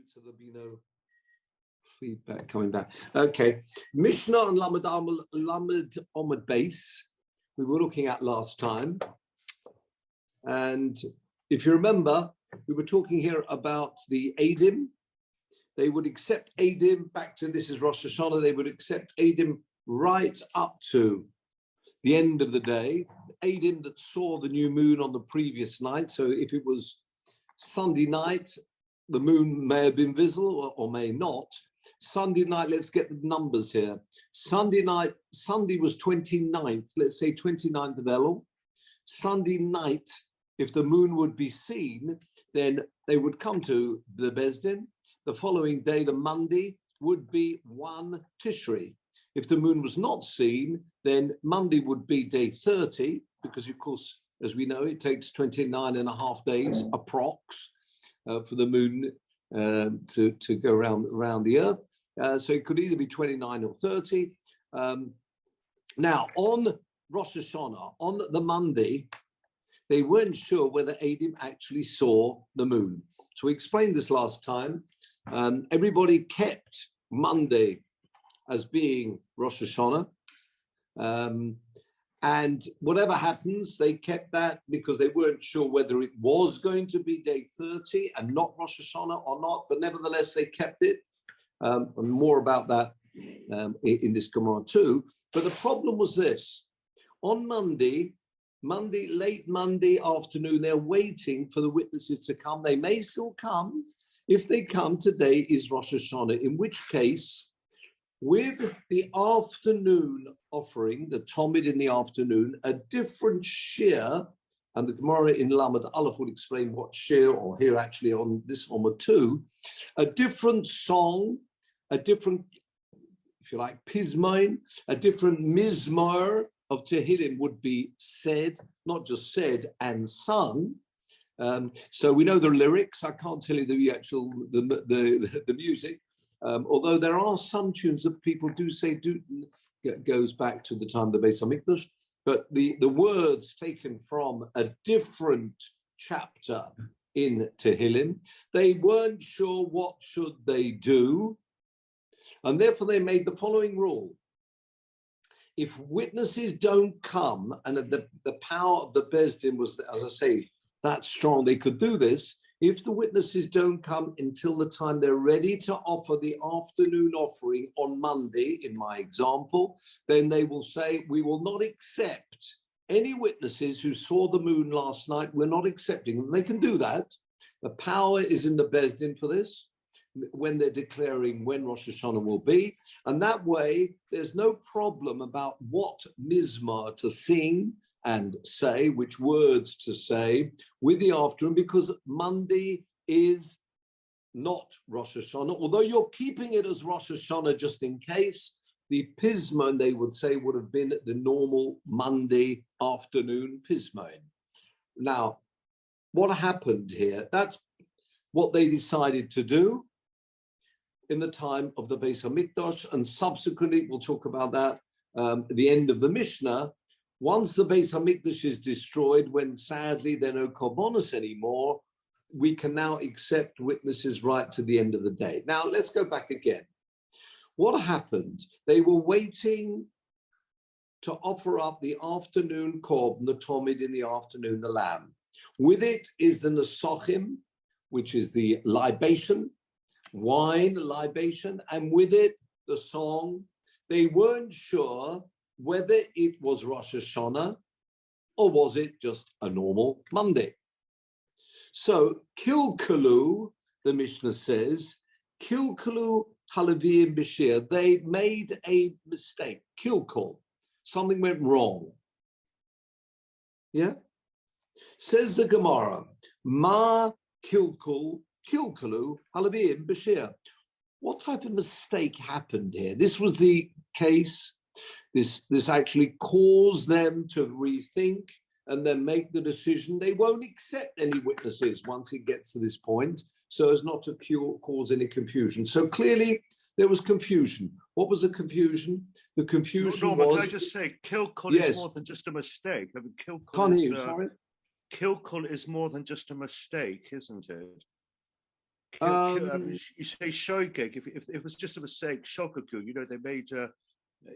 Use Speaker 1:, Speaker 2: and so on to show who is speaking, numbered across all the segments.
Speaker 1: so there'll be no feedback coming back. Okay, Mishnah and Lamed Omid base we were looking at last time, and if you remember, we were talking here about the Eidim. They would accept Eidim back to, this is Rosh Hashanah, they would accept Eidim right up to the end of the day. Eidim that saw the new moon on the previous night. So if it was Sunday night, the moon may have been visible or may not. Sunday night, let's get the numbers here. Sunday night, Sunday was 29th, let's say 29th of Elul. Sunday night, if the moon would be seen, then they would come to the Bezdin. The following day, the Monday, would be 1 Tishri. If the moon was not seen, then Monday would be day 30, because of course, as we know, it takes 29 and a half days, approx, for the moon to go around the earth. So it could either be 29 or 30. Now, on Rosh Hashanah, on the Monday, they weren't sure whether Eidim actually saw the moon. So we explained this last time. Everybody kept Monday as being Rosh Hashanah. And whatever happens, they kept that because they weren't sure whether it was going to be day 30 and not Rosh Hashanah or not, but nevertheless, they kept it. And more about that in this Gemara too. But the problem was this. On Monday, late Monday afternoon, they're waiting for the witnesses to come. They may still come. If they come, today is Rosh Hashanah, in which case, with the afternoon offering, the Talmud in the afternoon, a different Shiur, and the Gemara in Lamed Aleph would explain what Shiur, or here actually on this Omid too, a different song, a different, if you like, pismain, a different mizmar of Tehillim would be said, not just said and sung. So we know the lyrics. I can't tell you the actual the music. Although there are some tunes that people do say goes back to the time of the Beis Hamikdash, but the words taken from a different chapter in Tehillim, they weren't sure what should they do, and therefore they made the following rule. If witnesses don't come, and the power of the Bezdin was, as I say, that strong, they could do this. If the witnesses don't come until the time they're ready to offer the afternoon offering on Monday, in my example, then they will say, we will not accept any witnesses who saw the moon last night. We're not accepting them. They can do that. The power is in the Bezdin for this, when they're declaring when Rosh Hashanah will be. And that way, there's no problem about what mizmar to sing and say, which words to say with the afternoon, because Monday is not Rosh Hashanah. Although you're keeping it as Rosh Hashanah just in case, the pisman, they would say, would have been the normal Monday afternoon pisman. Now, what happened here? That's what they decided to do in the time of the Beis Hamikdash, and subsequently, we'll talk about that at the end of the Mishnah. Once the Beis Hamikdash is destroyed, when sadly there are no korbanos anymore, we can now accept witnesses right to the end of the day. Now, let's go back again. What happened? They were waiting to offer up the afternoon korban, the Talmud in the afternoon, the lamb. With it is the nesachim, which is the libation, wine libation, and with it, the song. They weren't sure whether it was Rosh Hashanah or was it just a normal Monday. So, kilkalu, the Mishnah says, kilkalu halavim b'shir, they made a mistake, kilkul, something went wrong. Yeah? Says the Gemara, ma kilkalu halavim b'shir. What type of mistake happened here? This was the case. This actually caused them to rethink and then make the decision. They won't accept any witnesses once it gets to this point, so as not to cause any confusion. So clearly there was confusion. What was the confusion? The confusion was...
Speaker 2: Can I just say, kilkul is more than just a mistake. I mean, kilkul is more than just a mistake, isn't it? You say shogeg. If it was just a mistake, shokaku. They made an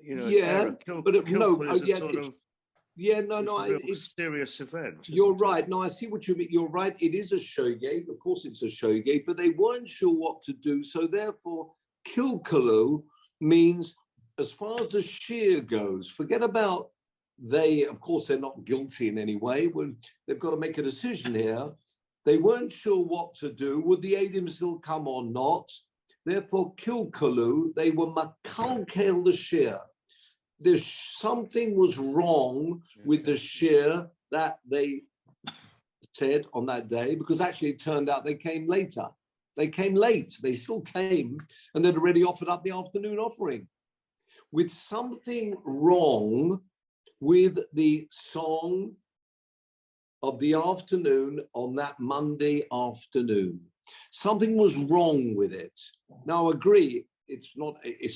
Speaker 1: yeah,
Speaker 2: error.
Speaker 1: but no,
Speaker 2: Kilkul is a
Speaker 1: yeah,
Speaker 2: sort of
Speaker 1: no,
Speaker 2: a real serious event.
Speaker 1: You're right. No, I see what you mean. You're right. It is a shogeg. Of course, it's a shogeg, but they weren't sure what to do. So therefore, kilkalu means, as far as the shear goes, forget about they. Of course, they're not guilty in any way. When they've got to make a decision here, they weren't sure what to do. Would the Adim still come or not? Therefore, kilkalu, they were makalkel the shear. There's something was wrong with the shear that they said on that day, because actually it turned out they came later. They came late. They still came, and they'd already offered up the afternoon offering. With something wrong with the song of the afternoon on that Monday afternoon. Something was wrong with it. Now, I agree, it's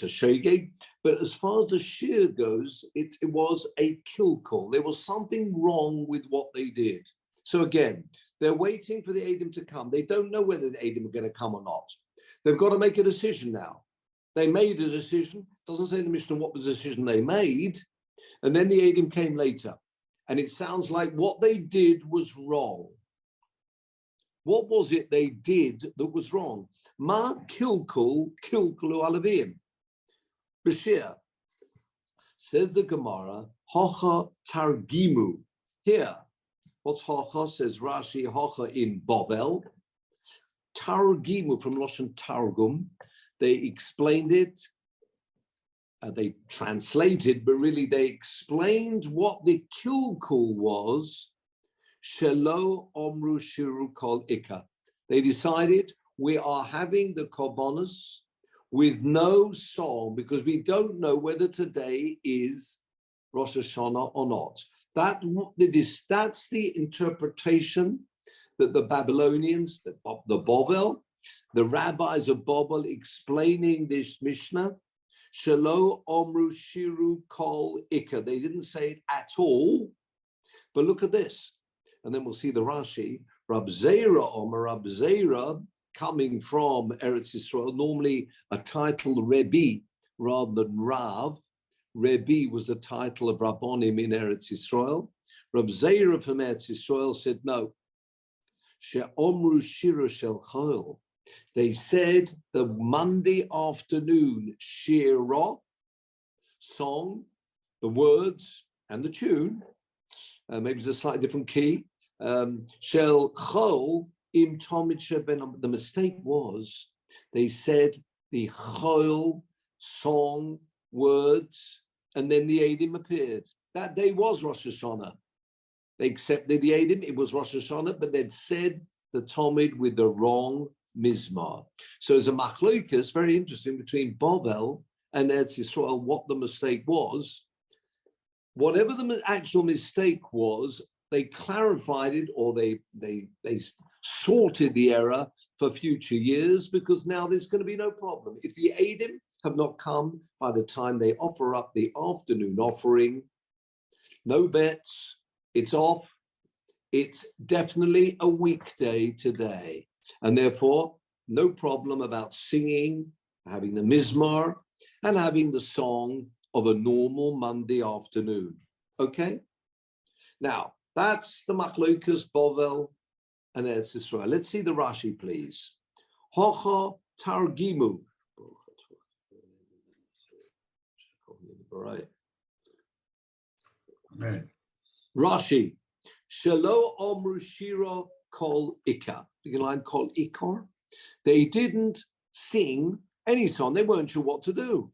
Speaker 1: a shogeg, but as far as the shear goes, it was a kilkul. There was something wrong with what they did. So again, they're waiting for the Adim to come. They don't know whether the Adim are going to come or not. They've got to make a decision now. They made a decision. It doesn't say in the Mishnah what the decision they made. And then the Adim came later. And it sounds like what they did was wrong. What was it they did that was wrong? Ma kilkulu alavim. Bashir. Says the Gemara, hocha targimu. Here, what's hocha? Says Rashi, hocha in Bovel. Targimu from Lashon Targum. They explained it. They translated, but really they explained what the kilkul was. Shelo omru shiru kol ikka. They decided we are having the korbanos with no song because we don't know whether today is Rosh Hashanah or not. That's the interpretation that the Babylonians, the Bovel, the rabbis of Bovel explaining this Mishnah. Shelo omru shiru kol ikka. They didn't say it at all, but look at this. And then we'll see the Rashi, Rab Zera Omer, Rab Zera, coming from Eretz Yisrael, normally a title Rebbe rather than Rav. Rebbe was the title of Rabbonim in Eretz Yisrael. Rab Zera from Eretz Yisrael said, no. She'omru shira shel chol. They said the Monday afternoon shira, song, the words and the tune, maybe it's a slightly different key. Shel chol im tomid sheben. The mistake was they said the chol, song, words, and then the Eidim appeared. That day was Rosh Hashanah. They accepted the Eidim, it was Rosh Hashanah, but they'd said the Talmud with the wrong mizmar. So as a machlokas, very interesting, between Bovel and Eretz Yisrael, what the mistake was. Whatever the actual mistake was, they clarified it, or they sorted the error for future years, because now there's going to be no problem. If the Eidim have not come by the time they offer up the afternoon offering, no bets, it's off. It's definitely a weekday today. And therefore, no problem about singing, having the mizmar, and having the song of a normal Monday afternoon. Okay? Now, that's the Machlokas, Bovel, and Eretz Yisrael. Let's see the Rashi, please. Hocha targimu. Right.
Speaker 3: Amen.
Speaker 1: Rashi. Shelo omru shira kol ikar. You can line kol ikar. They didn't sing any song. They weren't sure what to do.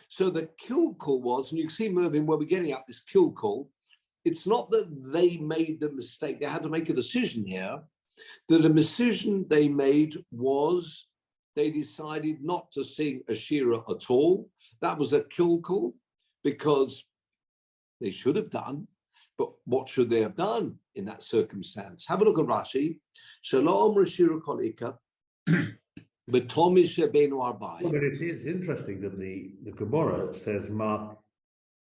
Speaker 1: So the kilkul was, and you can see, Mervyn, where we're getting at this kilkul, it's not that they made the mistake. They had to make a decision here. That the decision they made was they decided not to sing a shira at all. That was a kilkul, because they should have done. But what should they have done in that circumstance? Have a look at Rashi. Shalom Rashira Kol Ikka. But
Speaker 3: it's interesting that the Gemara says Ma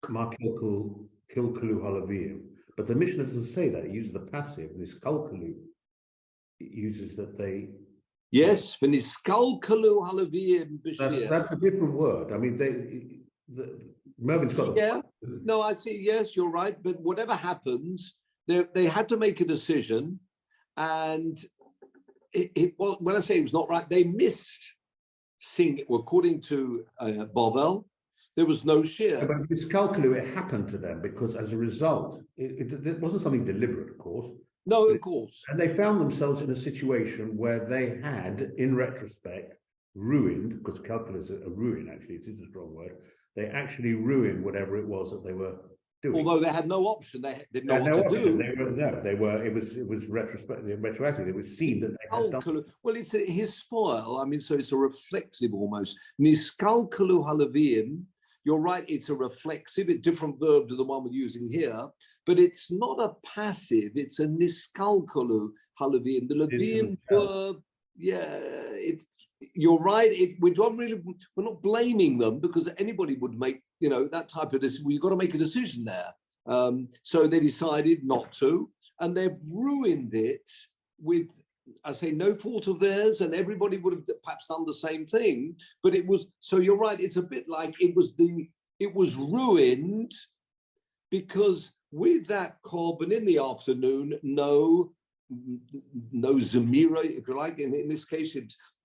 Speaker 3: Kilkulu Halavim, but the Mishnah doesn't say that. It uses the passive, this Kalkulu. It uses that they
Speaker 1: Yes, v'niskalkalu halavim b'shir.
Speaker 3: That's a different word. I mean, Mervin's got
Speaker 1: Yeah, no, I see. Yes, you're right. But whatever happens, they had to make a decision, and well, when I say it was not right, they missed singing. According to Bovel, there was no shiur.
Speaker 3: But miscalculate, it happened to them because as a result, it wasn't something deliberate, of course.
Speaker 1: No, of course.
Speaker 3: And they found themselves in a situation where they had, in retrospect, ruined, because calculus is a ruin, actually, it is a strong word, they actually ruined whatever it was that they were doing.
Speaker 1: Although they had no option, they didn't know what to do.
Speaker 3: It was retroactive. It was seen that they had done.
Speaker 1: Well, it's his spoil. I mean, so it's a reflexive almost. Niskalkalu halavim. You're right, it's a reflexive, a different verb to the one we're using here, but it's not a passive, it's a niskalkalu halavim. The Levim verb, you're right, we're not blaming them because anybody would make, that type of decision. You've got to make a decision there. So they decided not to, and they've ruined it with, I say, no fault of theirs, and everybody would have perhaps done the same thing. But it was, so you're right, it's a bit like it was ruined because with that korban in the afternoon, no Zemira, if you like, in this case,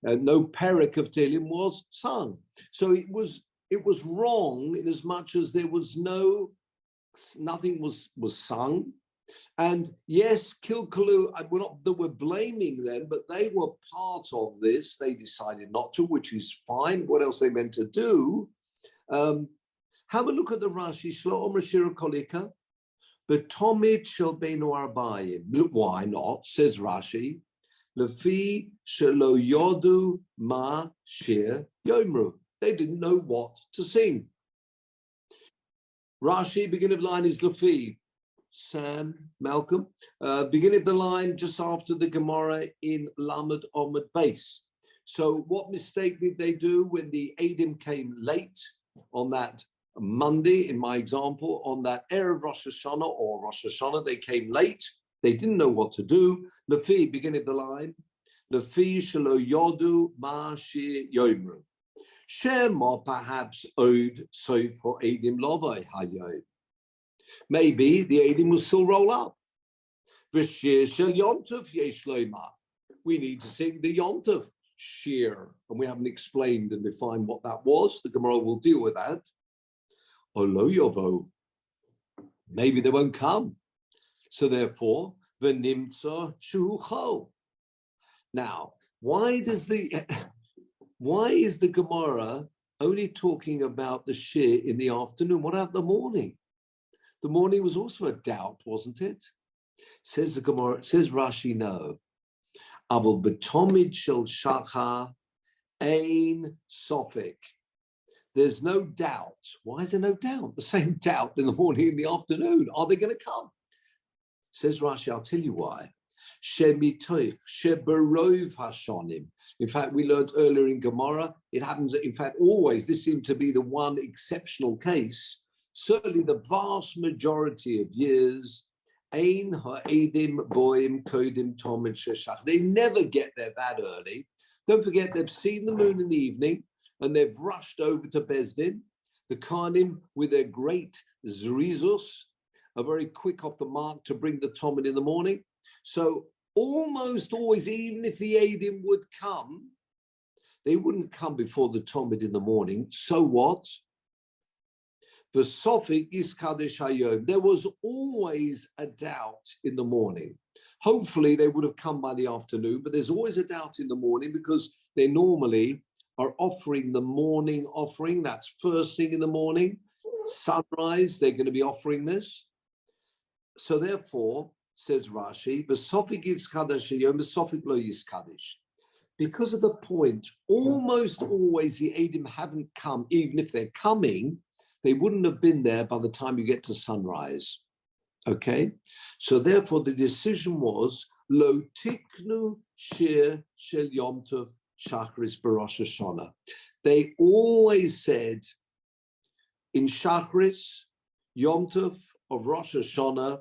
Speaker 1: no Perek of Tehillim was sung. So it was wrong in as much as there was nothing was sung. And yes, Kilkalu, we're not that we're blaming them, but they were part of this. They decided not to, which is fine. What else they meant to do? Have a look at the Rashi. Shlo Omer Shiur Kolika, but Tomid shel beinu arbaim. Why not? Says Rashi. Lefi shelo yodu ma shir yomru. They didn't know what to sing. Rashi, beginning of line is Lefi. Sam, Malcolm, beginning of the line just after the Gemara in Lamed Omid Base. So what mistake did they do when the Eidim came late on that Monday, in my example, on that Erev Rosh Hashanah, they came late, they didn't know what to do. Lefi, beginning of the line, Lefi shelo yodu ma shir yomru. Shema perhaps owed soif for Eidim lovai hayom. Maybe the Eidim will still roll up. We need to sing the Yontov Shiur, and we haven't explained and defined what that was. The Gemara will deal with that. Olo Yovo. Maybe they won't come. So therefore, v'nimtza shuchol. Now, why is the Gemara only talking about the Shiur in the afternoon? What about the morning? The morning was also a doubt, wasn't it? Says the Gemara, says Rashi, no. Avol betomid shel shachar ein sofik. There's no doubt. Why is there no doubt? The same doubt in the morning and the afternoon. Are they going to come? Says Rashi, I'll tell you why. Shemitoich, sheberov hashonim. In fact, we learned earlier in Gemara, it happens, in fact, always, this seemed to be the one exceptional case. Certainly the vast majority of years, Ein ha'edim boim kodim tomid sheshach. They never get there that early. Don't forget, they've seen the moon in the evening and they've rushed over to Bezdin. The Karnim, with their great zrizus, are very quick off the mark to bring the tomid in the morning. So almost always, even if the Eidim would come, they wouldn't come before the tomid in the morning. So what? The Sophic is Kaddish Hayom. There was always a doubt in the morning. Hopefully they would have come by the afternoon, but there's always a doubt in the morning because they normally are offering the morning offering. That's first thing in the morning. Sunrise, they're going to be offering this. So therefore, says Rashi, the Sophic is Kaddish Hayom, the Sophic lo is Kaddish. Because of the point, almost always the Eidim haven't come, even if they're coming, they wouldn't have been there by the time you get to sunrise. Okay? So therefore the decision was Lo tiknu shir shel Yom Tov Shachris b'Rosh Hashanah. They always said in Shachris, Yom Tov of Rosh Hashanah,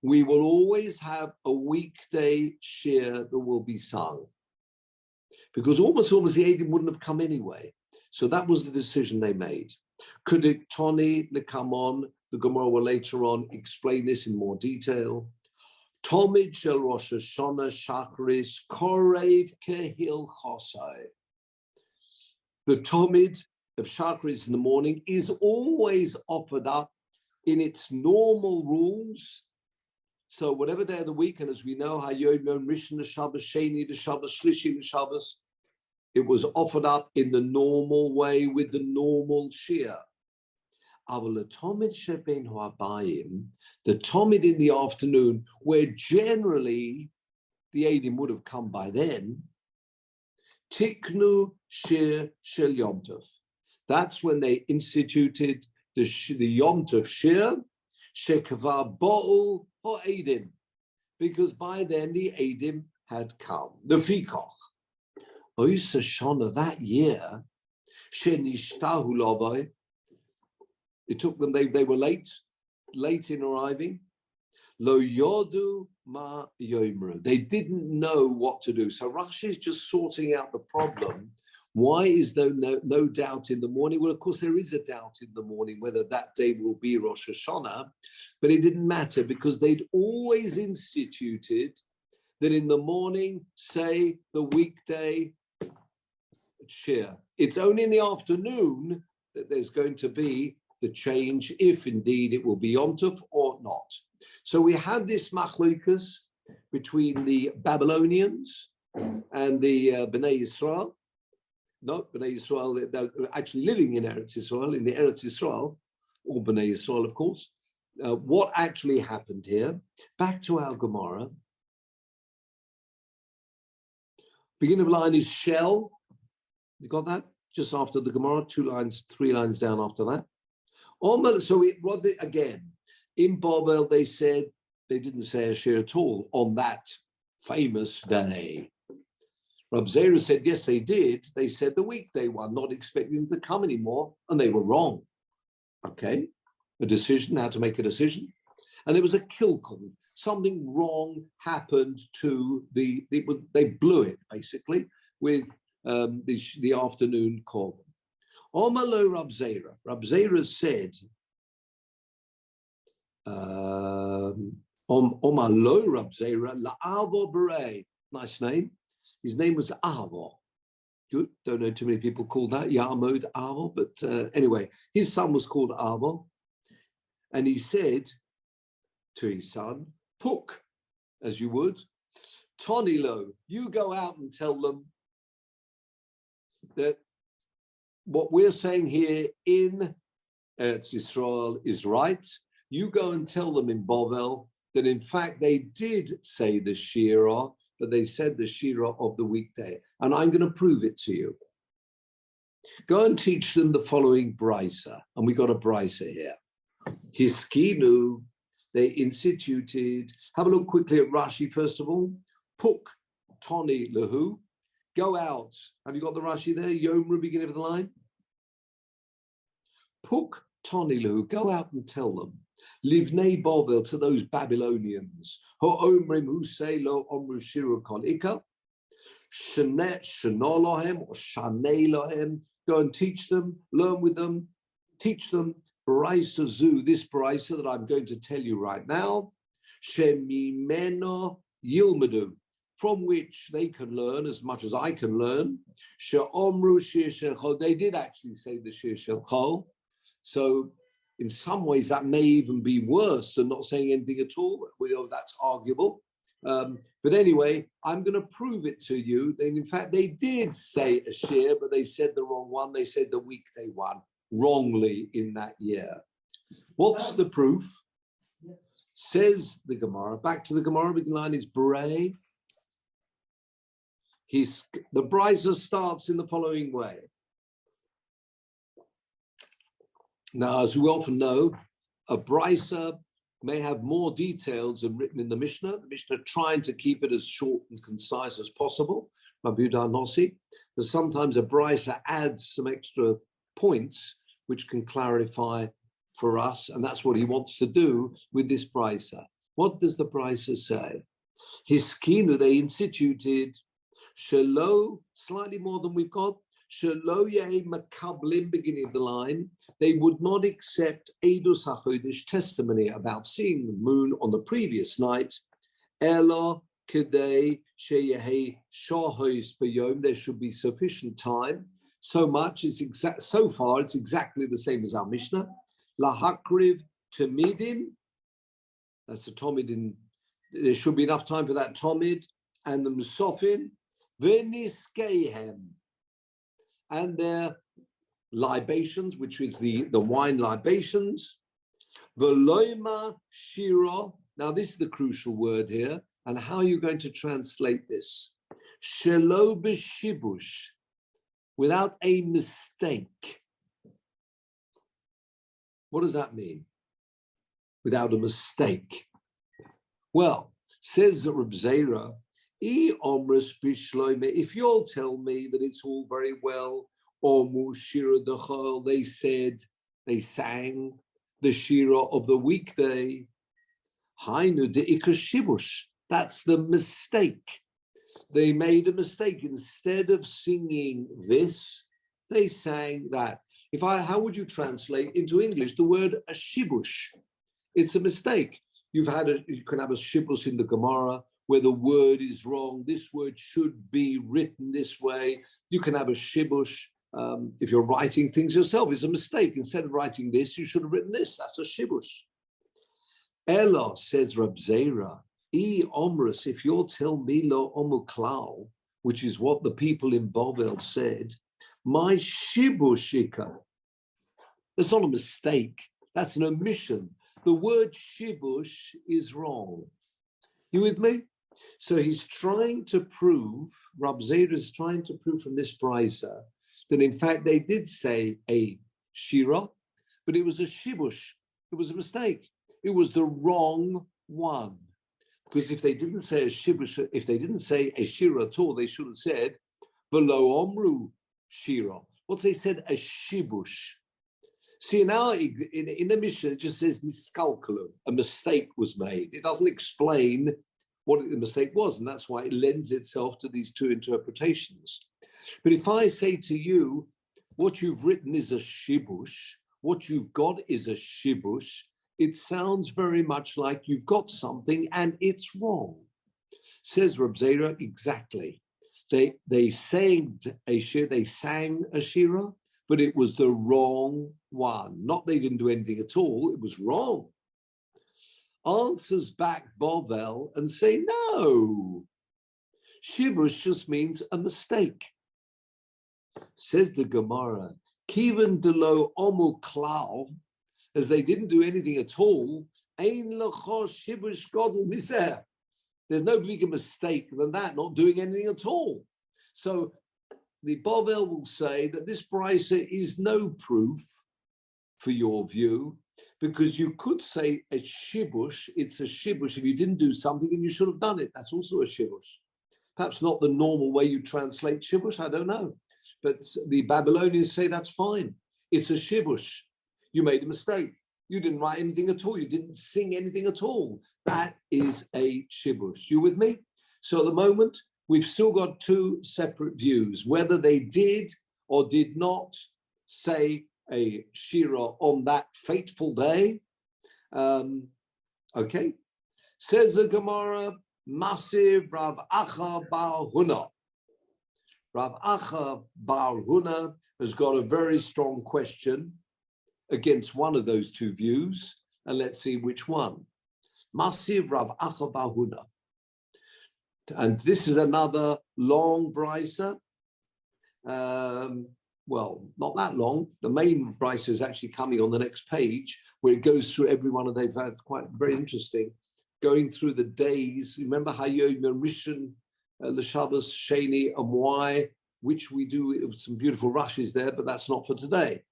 Speaker 1: we will always have a weekday shir that will be sung. because almost the Eidim wouldn't have come anyway. So that was the decision they made. Could it Tony come on? The Gemara will later on explain this in more detail. Talmud shel Rosh Hashanah Shachris Korev Kehil Chosai. The Talmud of Shachris in the morning is always offered up in its normal rules. So whatever day of the week, and as we know, Hayom Yom Rishon Shabbos, Sheni the Shabbos, Shlishi the Shabbos, it was offered up in the normal way with the normal Shiur. The Talmud in the afternoon, where generally the Eidim would have come by then, Tiknu Shiur Shel Yom Tov. That's when they instituted the Yom Tov Shiur, Shekvar Bo'u Eidim, because by then the Eidim had come. The Fikach. Oisa Shana that year, Shenishtahu Lavai. It took them, they were late in arriving. Lo Yodu Ma Yomru. They didn't know what to do. So Rashi is just sorting out the problem. Why is there no doubt in the morning? Well, of course, there is a doubt in the morning whether that day will be Rosh Hashanah, but it didn't matter because they'd always instituted that in the morning, say the weekday Shiur. It's only in the afternoon that there's going to be the change, if indeed it will be Yom Tov or not. So we have this machlokas between the Babylonians and the Bnei Yisrael. Not Bnei Yisrael, they're actually living in Eretz Yisrael, in the Eretz Yisrael, or Bnei Yisrael, of course. What actually happened here? Back to our Gemara. Beginning of line is Shell. You got that? Just after the Gemara, 3 lines down after that. So again, in Babel, they said, they didn't say a Shiur at all on that famous day. Rab Zera said, yes, they did. They said the weekday one, not expecting them to come anymore, and they were wrong. Okay, a decision, how to make a decision. And there was a kilkul. Something wrong happened to they blew it, basically, with the afternoon call. Omalo Rab Zera. Rab Zera said, Omalo Rab Zera, La'avo B'rei. Nice name. His name was Avo. Good. Don't know too many people called that. Yarmod Avo. But anyway, his son was called Avo. And he said to his son, Puk, as you would, Tonilo, you go out and tell them that what we're saying here in Eretz Yisrael is right. You go and tell them in Bovel that in fact they did say the Shiur, but they said the Shiur of the weekday. And I'm going to prove it to you. Go and teach them the following brisa. And we got a brisa here. Hiskinu, they instituted. Have a look quickly at Rashi first of all. Puk Toni Lahu. Go out. Have you got the Rashi there? Yomru, beginning of the line. Puk Toni Lahu. Go out and tell them. Livnei Bovel, to those Babylonians. Ho'omrim who say lo omru shiru kol ikka. Shanet shanolahem or shanei lohem. Go and teach them, learn with them, teach them. Brisa zu, this brisa that I'm going to tell you right now. Shemimeno yilmadu, from which they can learn as much as I can learn. She'omru shir shel chol. They did actually say the shir shel chol. So in some ways, that may even be worse than not saying anything at all. We know that's arguable. But anyway, I'm going to prove it to you. Then, in fact, they did say a Shiur, but they said the wrong one. They said the weekday one wrongly in that year. What's the proof? Says the Gemara. Back to the Gemara, the line is Bray. The brisa starts in the following way. Now, as we often know, a brisa may have more details than written in the Mishnah. The Mishnah trying to keep it as short and concise as possible. Rabbi Yehuda Nossi, but sometimes a brisa adds some extra points which can clarify for us, and that's what he wants to do with this brisa. What does the brisa say? Hiskinu, they instituted Shelo, slightly more than we've got. Shelo yeh makablim, beginning of the line. They would not accept Eidus HaChodesh, testimony about seeing the moon on the previous night. Ela kedei sheyehi shahois b'yom. There should be sufficient time. So much is exact. So far, it's exactly the same as our Mishnah. Lahakriv tamidin. That's a tomid. There should be enough time for that tomid and the musofin. V'niskehem, and their libations, which is the wine libations. V'loima shira. Now this is the crucial word here, and how are you going to translate this? Shelo b'shibush, without a mistake. What does that mean? Without a mistake. Well, says Reb Zera, if you'll tell me that it's all very well, they said, they sang the Shira of the weekday, that's the mistake. They made a mistake. Instead of singing this, they sang that. How would you translate into English the word a shibush? It's a mistake. You can have a shibush in the Gemara where the word is wrong. This word should be written this way. You can have a shibush if you're writing things yourself. It's a mistake. Instead of writing this, you should have written this. That's a shibush. Ella, says Reb Zera, omrus, if you'll tell me lo omuklal, which is what the people in Bovel said, my shibushika. That's not a mistake. That's an omission. The word shibush is wrong. You with me? So he's trying to prove, Reb Zera is trying to prove from this brisa that in fact they did say a shira, but it was a shibush. It was a mistake. It was the wrong one. Because if they didn't say a shibush, if they didn't say a shira at all, they should have said v'lo omru shira. What they said, a shibush. See, now in the Mishnah, it just says niskalkalu, a mistake was made. It doesn't explain what the mistake was, and that's why it lends itself to these two interpretations. But if I say to you, what you've written is a shibush, what you've got is a shibush, it sounds very much like you've got something and it's wrong. Says Reb Zera, exactly. They sang a shira, but it was the wrong one. Not they didn't do anything at all, it was wrong. Answers back Bovel and say, no. Shibush just means a mistake. Says the Gemara, Kivan delo omu klal, as they didn't do anything at all, ein lecho shibush godel miseh. There's no bigger mistake than that, not doing anything at all. So the Bovel will say that this brisa is no proof for your view, because you could say a shibush, it's a shibush if you didn't do something and you should have done it. That's also a shibush. Perhaps not the normal way you translate shibush, I don't know. But the Babylonians say that's fine. It's a shibush. You made a mistake. You didn't write anything at all. You didn't sing anything at all. That is a shibush. You with me? So at the moment, we've still got two separate views, whether they did or did not say a shira on that fateful day. Okay. Says the Gemara, Massive Rav Acha Bar Huna. Rav Acha Bar Huna has got a very strong question against one of those two views, and let's see which one. Massive Rav Acha Bar Huna. And this is another long brisa. Well, not that long. The main brisa is actually coming on the next page, where it goes through every one of they've had. Quite very interesting, going through the days. Remember Hayom Rishon, L'Shabbos, Sheni, and why, which we do with some beautiful rushes there, but that's not for today.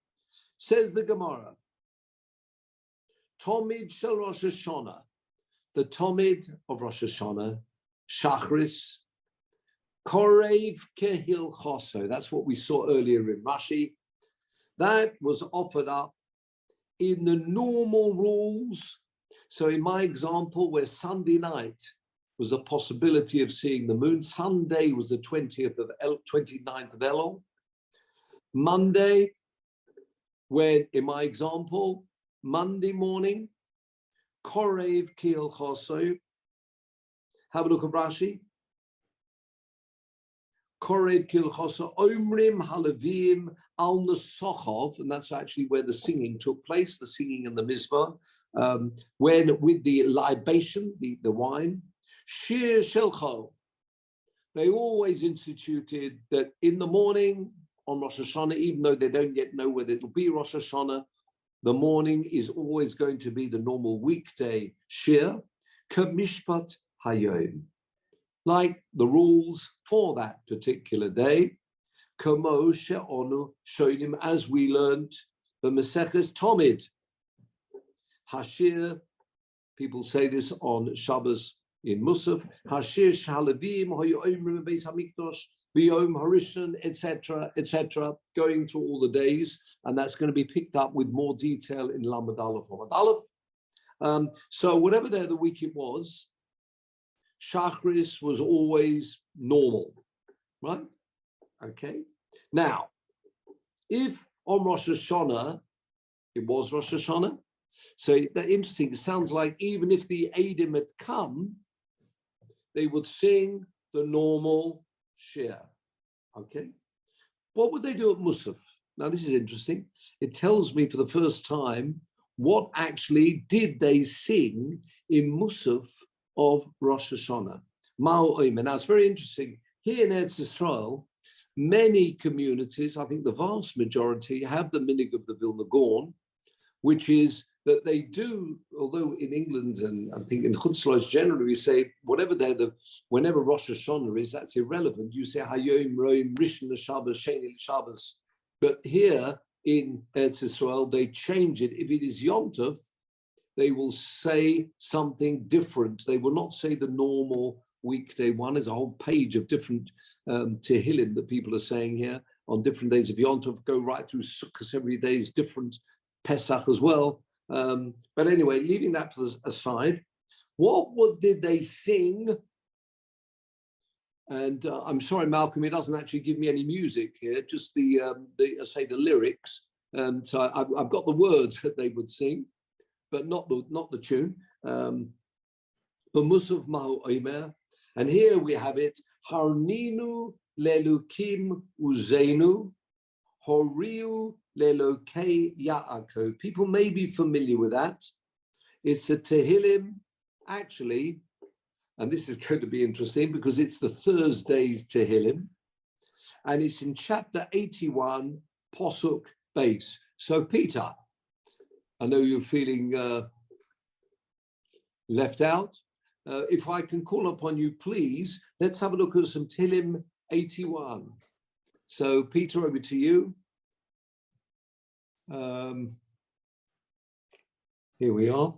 Speaker 1: Says the Gemara, Tomid Shel Rosh Hashanah, the Tomid of Rosh Hashanah, Shachris, Korev Kehil Choso. That's what we saw earlier in Rashi. That was offered up in the normal rules. So in my example, where Sunday night was a possibility of seeing the moon. Sunday was the 29th of Elul. Monday, when, in my example, Monday morning, Korev Kiel Choso. Have a look at Rashi. Korev Kiel Choso Omrim Halavim Al Nesochov, and that's actually where the singing took place, the singing in the Mizpah, when with the libation, the wine, Shiur Shelcho. They always instituted that in the morning on Rosh Hashanah, even though they don't yet know whether it will be Rosh Hashanah, the morning is always going to be the normal weekday Shiur, K'mishpat Hayom, like the rules for that particular day, Kamo She'onu Shonim, as we learned the Maseches Talmud. Hashir, people say this on Shabbos in Musaf, Hashir Shalavim, Hoyomrim Beis Hamikdash, Biyom Harishon, etc., going through all the days, and that's going to be picked up with more detail in Lamed Aleph or Aleph. So whatever day of the week it was, Shachris was always normal, right? Okay. Now, if on Rosh Hashanah, it was Rosh Hashanah, so that's interesting. It sounds like even if the Eidim had come, they would sing the normal Shiur. Okay. What would they do at Musaf? Now, this is interesting. It tells me for the first time what actually did they sing in Musaf of Rosh Hashanah. Ma'u Omer. Now, it's very interesting. Here in Eretz Yisrael, many communities, I think the vast majority, have the minig of the Vilna Gaon, which is that they do, although in England and I think in Chutzlos generally we say whenever Rosh Hashanah is, that's irrelevant. You say Hayom Roim Rishon Shabbos Sheni Shabbos, but here in Eretz Yisrael they change it. If it is Yom Tov, they will say something different. They will not say the normal weekday one. There's a whole page of different Tehillim that people are saying here on different days of Yom Tov. Go right through Sukkot, every day is different. Pesach as well. But anyway, leaving that aside, did they sing? And I'm sorry, Malcolm, it doesn't actually give me any music here, just the lyrics. So I've got the words that they would sing, but not the tune. The Musaf Ma'u Omer, and here we have it. Harninu lelukim uzeinu, horiu lelokei Yaakov. People may be familiar with that. It's a Tehillim, actually, and this is going to be interesting because it's the Thursday's Tehillim, and it's in chapter 81, Posuk base. So, Peter, I know you're feeling left out. If I can call upon you, please, let's have a look at some Tehillim 81. So, Peter, over to you. Here we are.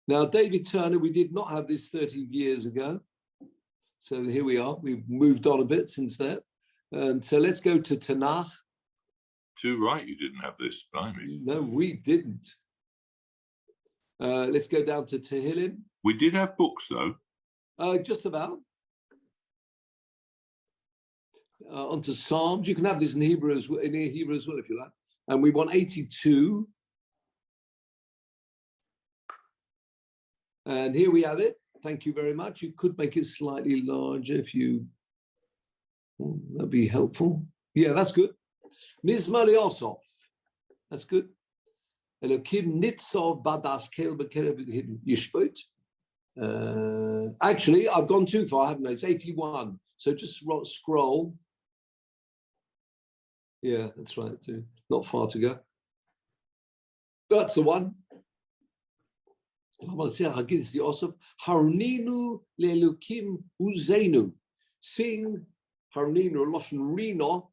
Speaker 1: Now, David Turner, we did not have this 30 years ago. So here we are. We've moved on a bit since then. So let's go to Tanakh.
Speaker 4: Too right, you didn't have this, blimey.
Speaker 1: No, we didn't. Let's go down to Tehillim.
Speaker 4: We did have books, though.
Speaker 1: Just about. Onto Psalms. You can have this in Hebrew as well, if you like. And we want 82. And here we have it. Thank you very much. You could make it slightly larger if you. That'd be helpful. Yeah, that's good. Mizmor Yosef. That's good. Elokim nitzov badas kel b'kerev yishbot. Actually, I've gone too far, haven't I? It's 81. So just scroll. Yeah, that's right, too. Not far to go. That's the one. Harninu lelukim uzeinu. Sing harninu loshen rino.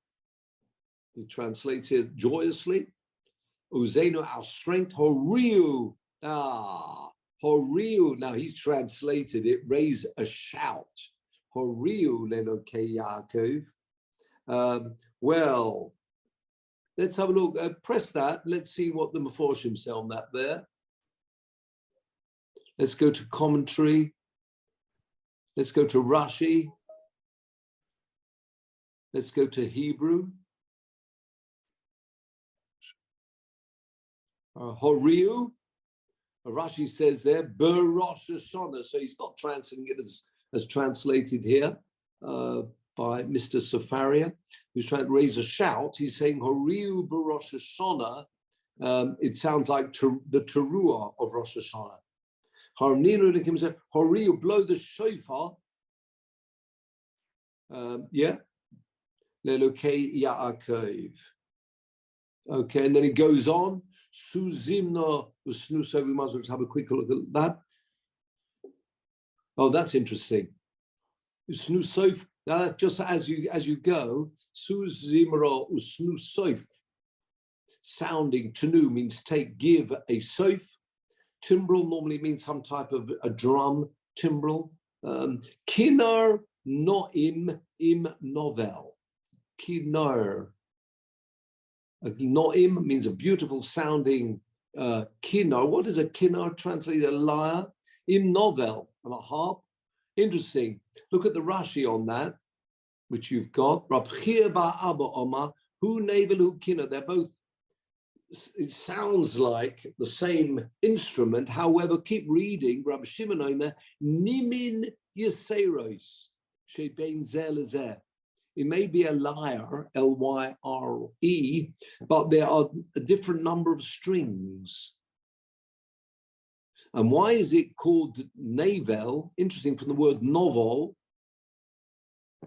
Speaker 1: He translates it joyously. Uzeinu, our strength. Horiu. Horiu. Now he's translated it. Raise a shout. Horiu lelokei Yaakov. Well, let's have a look. Press that. Let's see what the Meforshim say on that there. Let's go to commentary. Let's go to Rashi. Let's go to Hebrew. Horiu. Rashi says there, Rosh Hashanah. So he's not translating it as translated here by Mr. Safaria, who's trying to raise a shout. He's saying Horiu Rosh Hashanah. It sounds like the Teruah of Rosh Hashanah. Horiu, blow the shofar. Lelokei Yaakov. Okay, and then it goes on. Suzimna usnusa. We might as well just have a quick look at that. Oh, that's interesting. Usnusof. Now, just as you go, Suzimra usnusof. Sounding tenu means take, give a sof. Timbrel normally means some type of a drum timbrel. Kinar noim im novel. Kinar. Noim means a beautiful sounding kinar. What is a kinar? Translated a lyre. Im novel, and a harp. Interesting. Look at the Rashi on that, which you've got. Rab Chia ba Abba Omar, hu nevel hu kinar. They're both, it sounds like the same instrument. However, keep reading. Rab Shimon Omer, nimin yeseros, shebein zeh lezeh. It may be a lyre, Lyre, but there are a different number of strings. And why is it called navel? Interesting, from the word novel,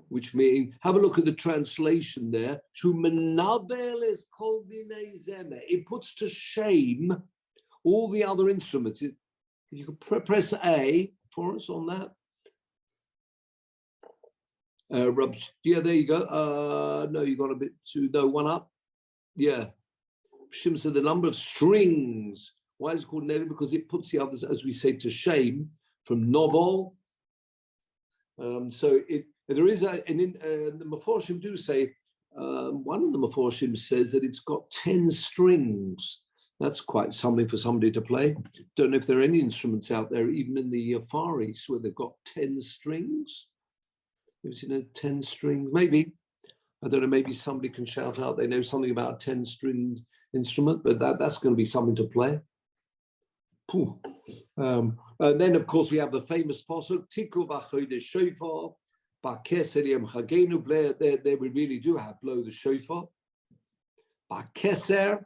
Speaker 1: which means, have a look at the translation there. It puts to shame all the other instruments. You can press A for us on that. Yeah, there you go. No, you got a bit too, no, one up. Yeah. Shim said the number of strings. Why is it called nevel? Because it puts the others, as we say, to shame from novel. So there is the Meforshim do say, one of the Meforshim says that it's got 10 strings. That's quite something for somebody to play. Don't know if there are any instruments out there, even in the Far East, where they've got 10 strings. You've seen a 10 string, maybe. I don't know, maybe somebody can shout out, they know something about a 10-stringed instrument, but that's going to be something to play. And then, of course, we have the famous pasuk, Tiku v'chodesh shofar, ba'keser yom chagenu, there we really do have blow the shofar. Ba'keser.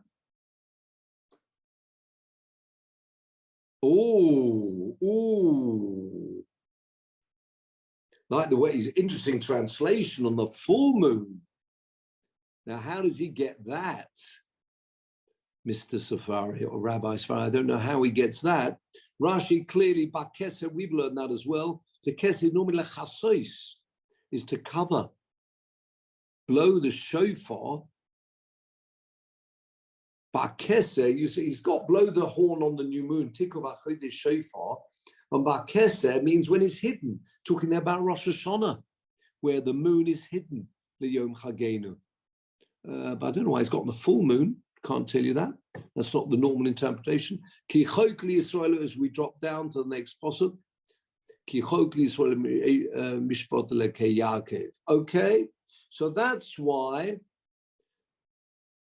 Speaker 1: Ooh. Like the way, he's interesting translation on the full moon. Now, how does he get that, Mr. Safari or Rabbi Safari? I don't know how he gets that. Rashi clearly, Bakesa, we've learned that as well. The kesed normally lechasos is to cover, blow the shofar. Bakesa, you see, he's got blow the horn on the new moon. Tikov achodesh shofar. And Bakesa means when it's hidden. Talking there about Rosh Hashanah, where the moon is hidden, Liyom Chagenu. But I don't know why he's got the full moon. Can't tell you that. That's not the normal interpretation. Ki chokli Yisrael, as we drop down to the next pasuk. Ki chokli Yisrael mishpat lekei Yaakov. Okay, so that's why.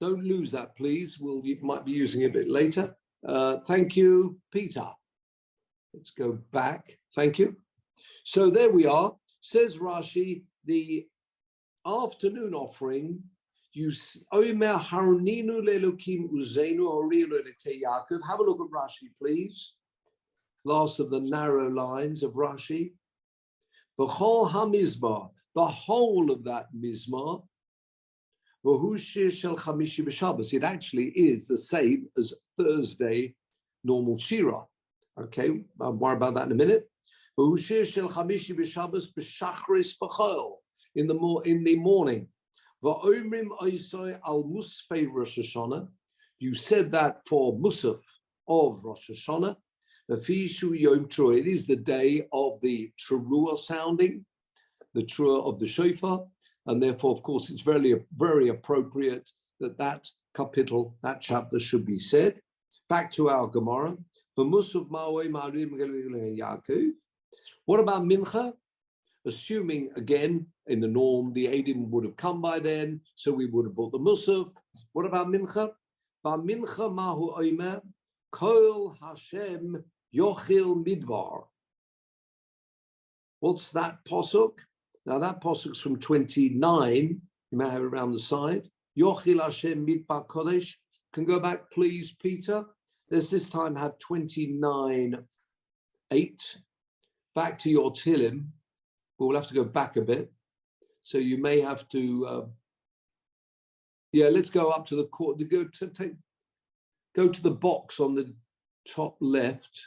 Speaker 1: Don't lose that, please. You might be using it a bit later. Thank you, Peter. Let's go back. Thank you. So there we are. Says Rashi, the afternoon offering, Omer harninu lelokim uzenu horilu lekei Yaakov. Have a look at Rashi, please. Last of the narrow lines of Rashi. V'chol hamizmar, the whole of that mizmar. V'hu shir shel chamishi b'Shabbos. It actually is the same as Thursday normal shira. Okay, I'll worry about that in a minute. In the morning. You said that for Musaf of Rosh Hashanah. It is the day of the Teruah sounding, the Teruah of the shofar, and therefore, of course, it's very, very appropriate that capital, that chapter should be said. Back to our Gemara. What about mincha? Assuming, again, in the norm, the Eidim would have come by then, so we would have bought the Musaf. What about mincha? Mincha mahu oimer, kol Hashem yochil midbar. What's that posuk? Now that posuk's from 29. You may have it around the side. Yochil Hashem midbar kodesh. Can go back, please, Peter. Let's this time have 29:8. Back to your Tilim. We'll have to go back a bit. So you may have to, let's go up to the court. Go to the box on the top left.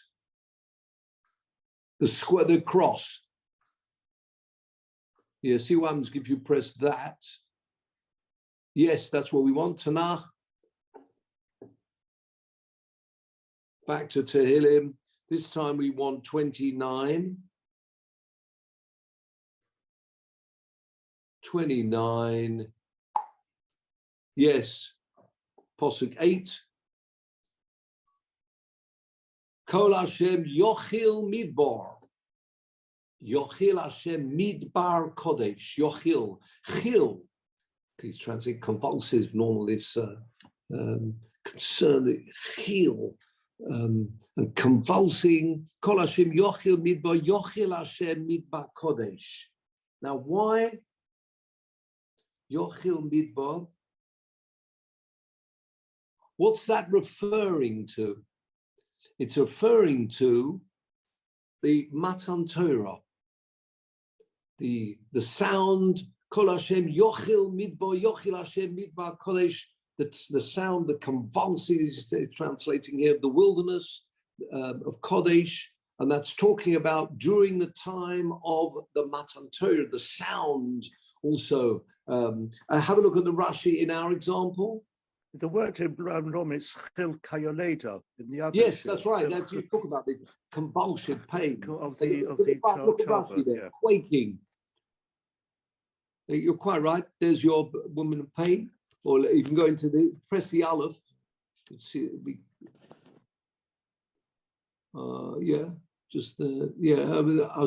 Speaker 1: The square, the cross. Yeah, see what happens if you press that. Yes, that's what we want. Tanakh. Back to Tehillim. This time we want 29. 29. Yes. Posuk 8. Kol Hashem yochil midbar. Yochil Hashem midbar kodesh. Yochil. Chil. Please translate convulsive. Normally it's concerned. Chil. And convulsing. Kol Hashem yochil midbar. Yochil Hashem midbar kodesh. Now why yochil midbar? What's that referring to? It's referring to the Matan Torah, the sound, Kol Hashem Yochil Midbar, Yochil Hashem Midbar Kodesh, the sound, the convulses, is translating here, the wilderness of Kodesh, and that's talking about during the time of the Matan Torah, the sound also. Have a look at the Rashi in our example.
Speaker 2: The word in Rome is chil kayoleda in the other.
Speaker 1: Yes, that's right. That's you talk about the convulsive pain
Speaker 2: of the
Speaker 1: childbirth, there, quaking. You're quite right. There's your woman in pain, or you can go into the press the aleph. See, as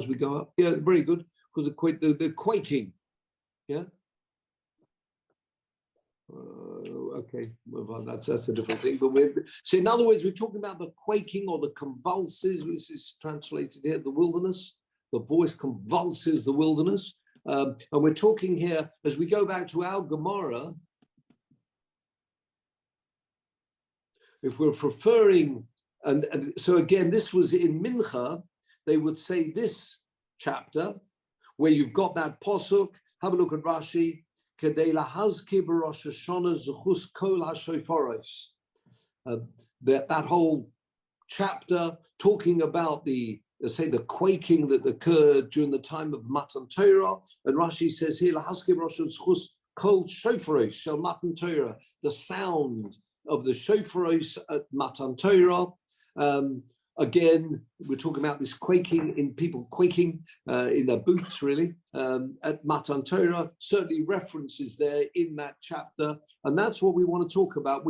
Speaker 1: we go up. Yeah, very good because the quaking. Yeah. Okay, well, that's a different thing. But so in other words, we're talking about the quaking or the convulses, which is translated here, the wilderness. The voice convulses the wilderness. And we're talking here, as we go back to our Gemara, if we're referring, and so again, this was in Mincha, they would say this chapter, where you've got that posuk, have a look at Rashi, that whole chapter talking about the quaking that occurred during the time of Matan Torah, and Rashi says here the sound of the shofaros at Matan Torah. Again, we're talking about this quaking in people quaking in their boots, really, at Matan Torah. Certainly references there in that chapter. And that's what we want to talk about.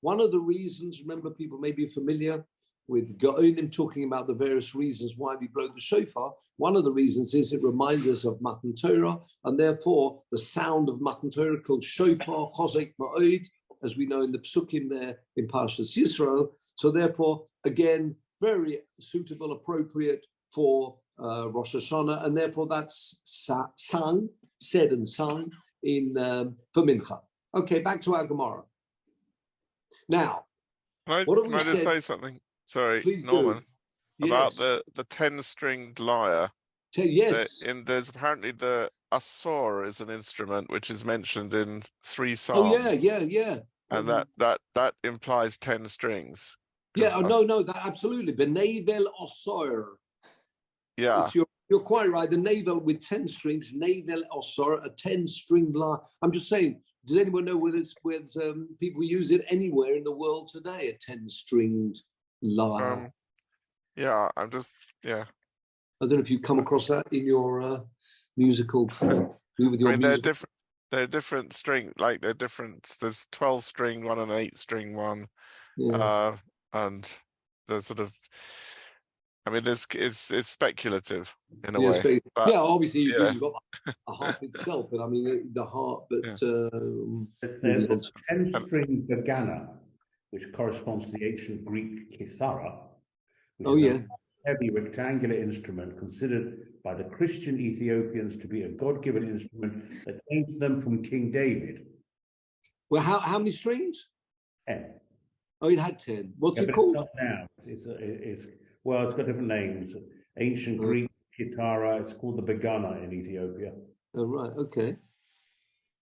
Speaker 1: One of the reasons, remember, people may be familiar with Gaonim talking about the various reasons why we blow the shofar. One of the reasons is it reminds us of Matan Torah, and therefore the sound of Matan Torah called shofar, chozek ma'od, as we know in the psukim there in Parshas Yisro. So therefore, again, very suitable, appropriate for Rosh Hashanah, and therefore that's said and sung in for Mincha. Okay, back to our Gemara. Now,
Speaker 5: can I just say something? Sorry,
Speaker 1: Please
Speaker 5: Norman, about
Speaker 1: Yes.
Speaker 5: the 10-stringed lyre.
Speaker 1: Yes.
Speaker 5: There's apparently the asor is an instrument which is mentioned in 3
Speaker 1: Oh
Speaker 5: psalms.
Speaker 1: yeah.
Speaker 5: And that implies 10 strings.
Speaker 1: Yeah. No. That absolutely. The navel osor.
Speaker 5: Yeah.
Speaker 1: You're quite right. The navel with 10 strings, navel osor, a 10-string lyre. I'm just saying. Does anyone know whether people use it anywhere in the world today? A 10-stringed lyre.
Speaker 5: Yeah. I don't
Speaker 1: know if you've come across that in your musical.
Speaker 5: They're different string. Like they're different. There's 12-string one and 8-string one.
Speaker 1: Yeah.
Speaker 5: And the sort of, I mean, it's speculative in a
Speaker 1: Yeah,
Speaker 5: way. But,
Speaker 1: obviously you've
Speaker 5: yeah.
Speaker 1: even got a harp itself, but I mean the harp. But
Speaker 3: There's a 10-string begana, which corresponds to the ancient Greek kithara, which is a heavy rectangular instrument considered by the Christian Ethiopians to be a God-given instrument that came to them from King David.
Speaker 1: Well, how many strings?
Speaker 3: 10.
Speaker 1: Oh, it had 10. What's it
Speaker 3: But
Speaker 1: called?
Speaker 3: it's not now. It's got different names. Ancient Greek kithara. It's called the begana in Ethiopia.
Speaker 1: Oh, right. Okay.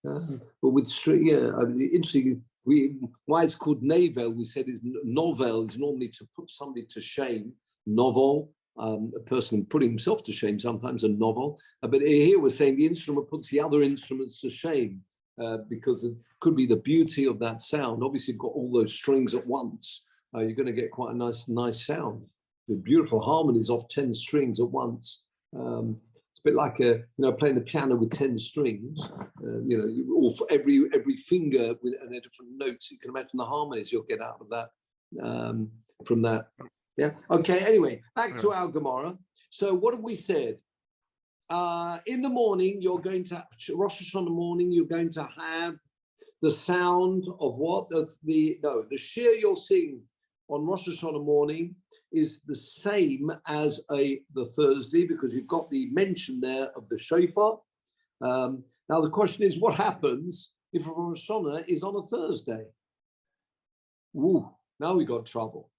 Speaker 1: But with string, I mean, interesting. Why it's called navel? We said is novel is normally to put somebody to shame. Novel, a person putting himself to shame. Sometimes a novel. But here we're saying the instrument puts the other instruments to shame. Because it could be the beauty of that sound. Obviously, you've got all those strings at once. You're going to get quite a nice sound. The beautiful harmonies of 10 strings at once. It's a bit like playing the piano with 10 strings. Or for every finger with and a different notes. You can imagine the harmonies you'll get out of that. From that, yeah. Okay. Anyway, back to our Gemara. So, what have we said? In the morning, you're going to Rosh Hashanah morning. You're going to have the sound of what the Shiur you'll sing on Rosh Hashanah morning is the same as the Thursday because you've got the mention there of the shofar. Now the question is, what happens if Rosh Hashanah is on a Thursday? Ooh, now we got trouble.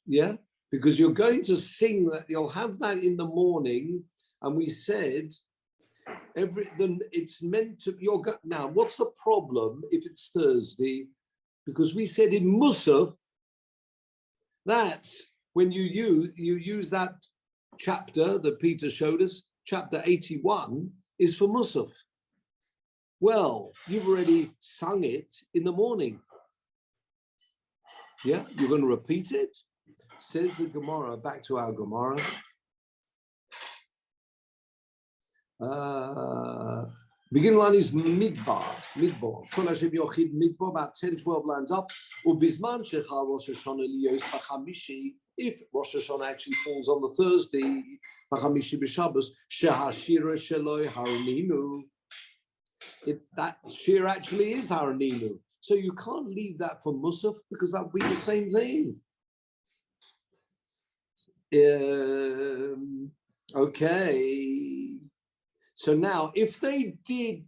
Speaker 1: Yeah. Because you're going to sing that, you'll have that in the morning, and we said it's meant to. Now, what's the problem if it's Thursday? Because we said in Musaf, that's when you use that chapter that Peter showed us, chapter 81 is for Musaf. Well, you've already sung it in the morning. Yeah, you're going to repeat it. Says the Gemara, back to our Gemara. Beginning line is Midbar. Kol Hashem Yochid Midbar, about 10, 12 lines up. Ubizman Shecha Rosh Hashanah Liyos B'Chamishi, if Rosh Hashanah actually falls on the Thursday, B'Chamishi B'Shabbos, Shehashira Sheloi Haraninu. That Shiur actually is Haraninu. So you can't leave that for Musaf because that would be the same thing. Okay. So now, if they did,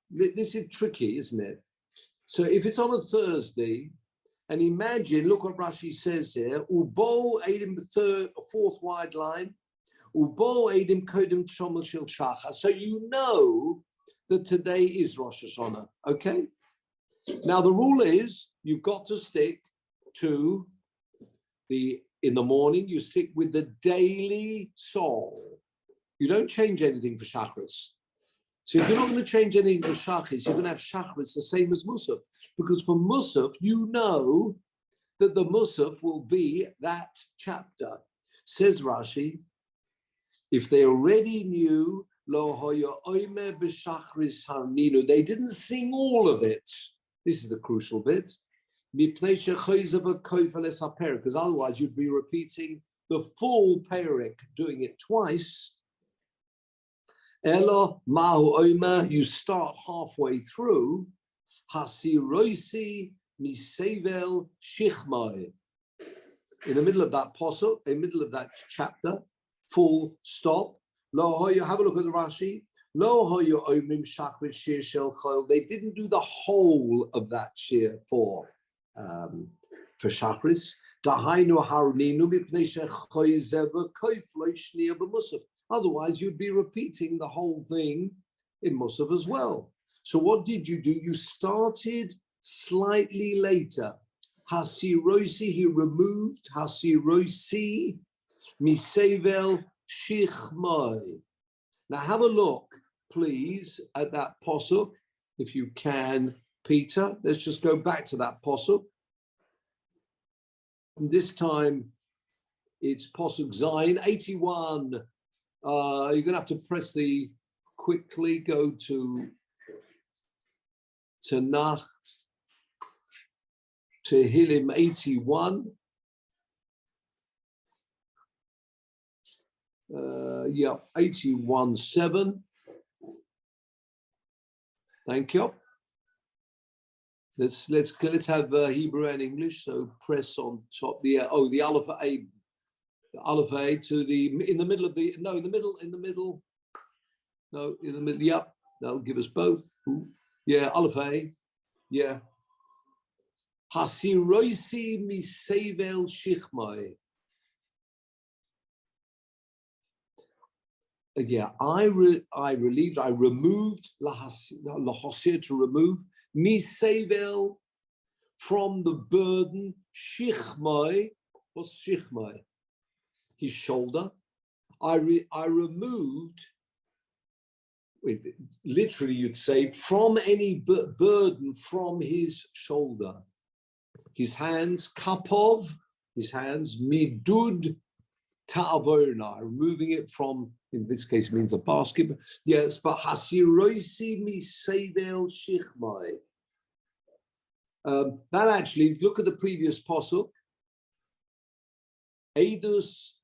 Speaker 1: this is tricky, isn't it? So if it's on a Thursday, and imagine, look what Rashi says here, Ubo Eidim fourth wide line, Ubo Eidim Kodim Shomel Shel Shacha. So you know that today is Rosh Hashanah, okay? Now the rule is, you've got to stick to in the morning, you stick with the daily soul. You don't change anything for Shachris. So if you're not going to change anything for Shachris, you're going to have Shachris the same as Musaf. Because for Musaf, you know that the Musaf will be that chapter. Says Rashi, if they already knew, Lo hoya oime b'Shachris harninu, they didn't sing all of it. This is the crucial bit. Because otherwise you'd be repeating the full Perek, doing it twice. Elo mahu omer, you start halfway through. Hasiroisi misevel shichmai. In the middle of that posuk, in the middle of that chapter, full stop. Lo hoya, have a look at the Rashi. Lo hoya omrim shachrit shir shel chol. They didn't do the whole of that shir for Shachris. Dahainu haruninu mipnei shechoyzev koifloi shniya b'musaf. Otherwise, you'd be repeating the whole thing in Musaf as well. So what did you do? You started slightly later. Hasirosi, he removed. Hasirosi, misevel shichmai. Now have a look, please, at that posuk, if you can, Peter. Let's just go back to that posuk. And this time, it's posuk Zayin 81. You're going to have to press quickly go to Tanakh Tehillim 81. 81:7. Thank you. Let's have Hebrew and English. So press on top. The Aleph A. The Aleph A to in the middle. Yeah, that'll give us both. Yeah, Aleph A. Yeah. Hasiroisi misevel shichmai. Yeah, I removed lahasir to remove misevel from the burden shichmai. What's shichmai? His shoulder. I removed. Literally, you'd say from any burden from his shoulder. His hands, kapov, his hands, midud ta'avorna, removing it from, in this case, means a basket. Yes, but hasiroisi misevel shichmai. That actually, look at the previous pasuk. Eidus,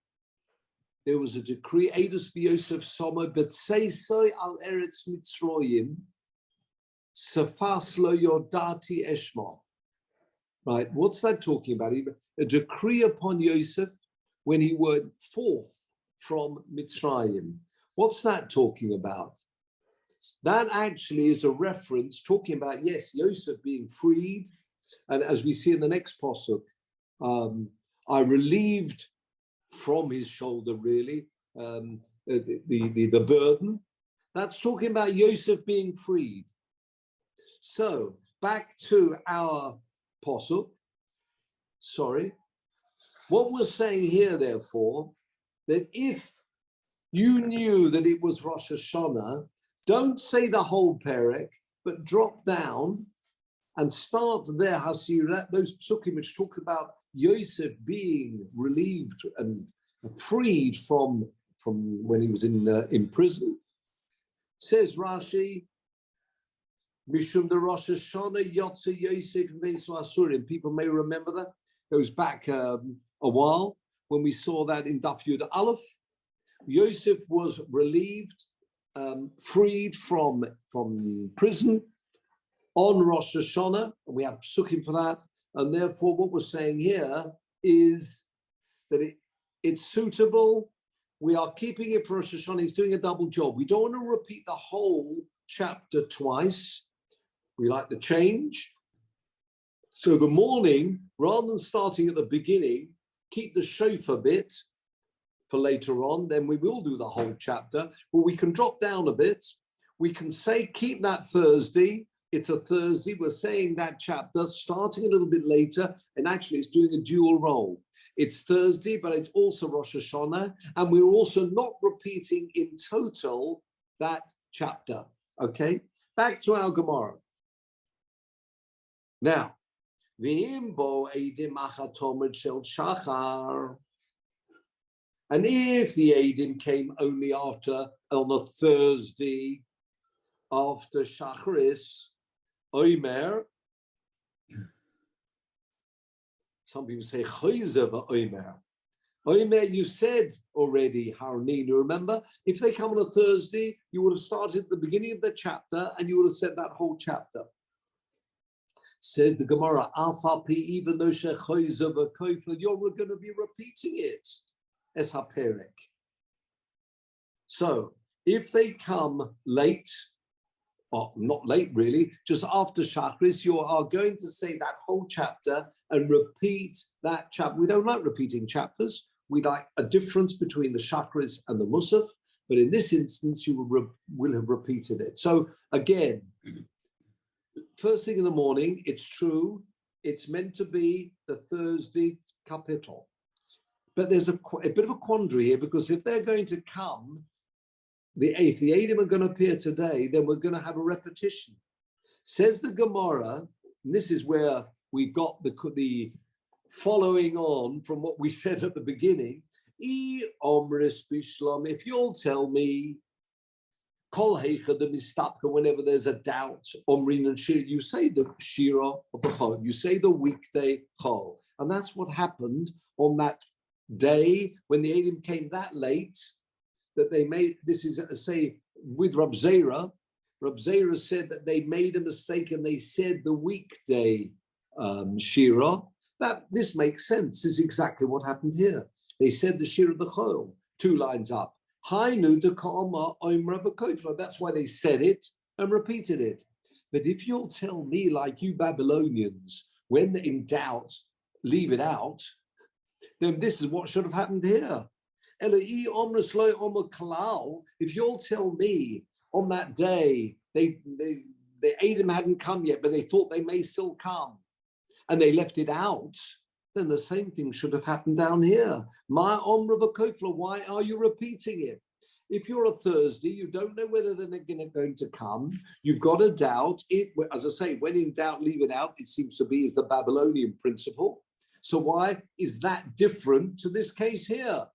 Speaker 1: there was a decree, Eidus v'Yosef Somo, but seisoi al eretz Mitzroyim, safas lo yodati eshma. Right, what's that talking about? A decree upon Yosef when he went forth from Mitzrayim. What's that talking about? That actually is a reference talking about, yes, Yosef being freed. And as we see in the next pasuk, I relieved from his shoulder, really, the burden. That's talking about Yosef being freed. So back to our pasuk. Sorry. What we're saying here, therefore, that if you knew that it was Rosh Hashanah, don't say the whole perek, but drop down and start there. Hasir, those psukim which talk about Yosef being relieved and freed from when he was in prison. Says Rashi, Mishum the Rosh Hashanah Yotze Yosef Mesu Asurim. People may remember that. It goes back a while when we saw that in Daf Yud Aleph. Yosef was relieved, freed from prison on Rosh Hashanah, and we had psukim for that. And therefore, what we're saying here is that it's suitable. We are keeping it for Rosh Hashanah. He's doing a double job. We don't want to repeat the whole chapter twice. We like the change. So the morning, rather than starting at the beginning, keep the shofar bit for later on. Then we will do the whole chapter. But we can drop down a bit. We can say, keep that Thursday. It's a Thursday. We're saying that chapter, starting a little bit later, and actually it's doing a dual role. It's Thursday, but it's also Rosh Hashanah, and we're also not repeating in total that chapter. Okay? Back to our Gemara. Now, V'imbo eidim achatomed shel shachar. And if the eidim came only on a Thursday, after Shacharis, Oimer, some people say Chayzer Oimer. Oimer, you said already, Harnina, remember? If they come on a Thursday, you would have started at the beginning of the chapter and you would have said that whole chapter. Says the Gemara, Alpha P, even though Shechayzer V'Koifel, you're going to be repeating it as Haperek. So if they come late, or not late really, just after Shachris, you are going to say that whole chapter and repeat that chapter. We don't like repeating chapters. We like a difference between the Shachris and the Musaf, but in this instance, you will have repeated it. So again, first thing in the morning, it's true, it's meant to be the Thursday capital. But there's a bit of a quandary here, because if they're going to come, if the Eidim are going to appear today, then we're going to have a repetition. Says the Gemara, and this is where we got the following on from what we said at the beginning. If you'll tell me, Kol heicha the mistapka, whenever there's a doubt, omrin and shir, you say the shira of the chol, you say the weekday chol. And that's what happened on that day when the Eidim came that late, that they made, this is say with Rab Zera said that they made a mistake and they said the weekday shira. That this makes sense. This is exactly what happened here. They said the shira of the chol, 2 lines up. Hainu de ka'ama oimra b'koifla. That's why they said it and repeated it. But if you'll tell me, like you Babylonians, when in doubt, leave it out, then this is what should have happened here. If you'll tell me on that day, the Edom hadn't come yet, but they thought they may still come, and they left it out, then the same thing should have happened down here. My Omra V'Kofla, why are you repeating it? If you're a Thursday, you don't know whether they're going to come. You've got a doubt. As I say, when in doubt, leave it out. It seems to be is the Babylonian principle. So why is that different to this case here?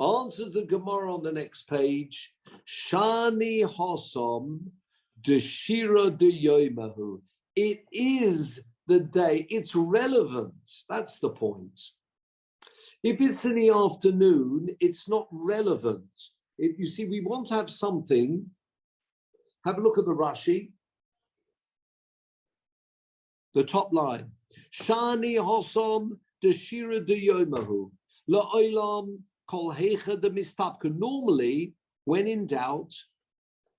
Speaker 1: Answer the Gemara on the next page. Shani Hosom de Shira de Yomahu. It is the day, it's relevant. That's the point. If it's in the afternoon, it's not relevant. You see, we want to have something. Have a look at the Rashi. The top line. Shani Hosom de Shira de Yomahu. La'olam kol heicha de mistapka. Normally, when in doubt,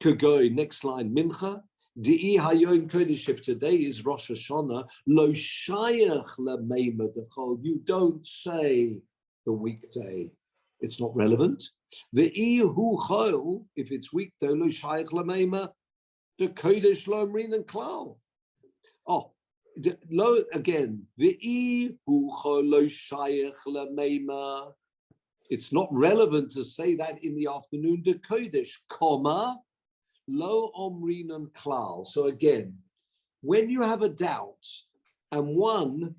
Speaker 1: Kagoi, next line, Mincha. Di'i Hayom Kodesh, if today is Rosh Hashanah, lo shayach lemeima dechol. You don't say the weekday. It's not relevant. The hu chol, if it's weekday, lo shayach lemeima the Kodesh lo amrin and klal. Oh, lo again. The hu chol lo shayach lemeima. It's not relevant to say that in the afternoon. The Kodesh, comma. Lo omrin and klal. So again, when you have a doubt and one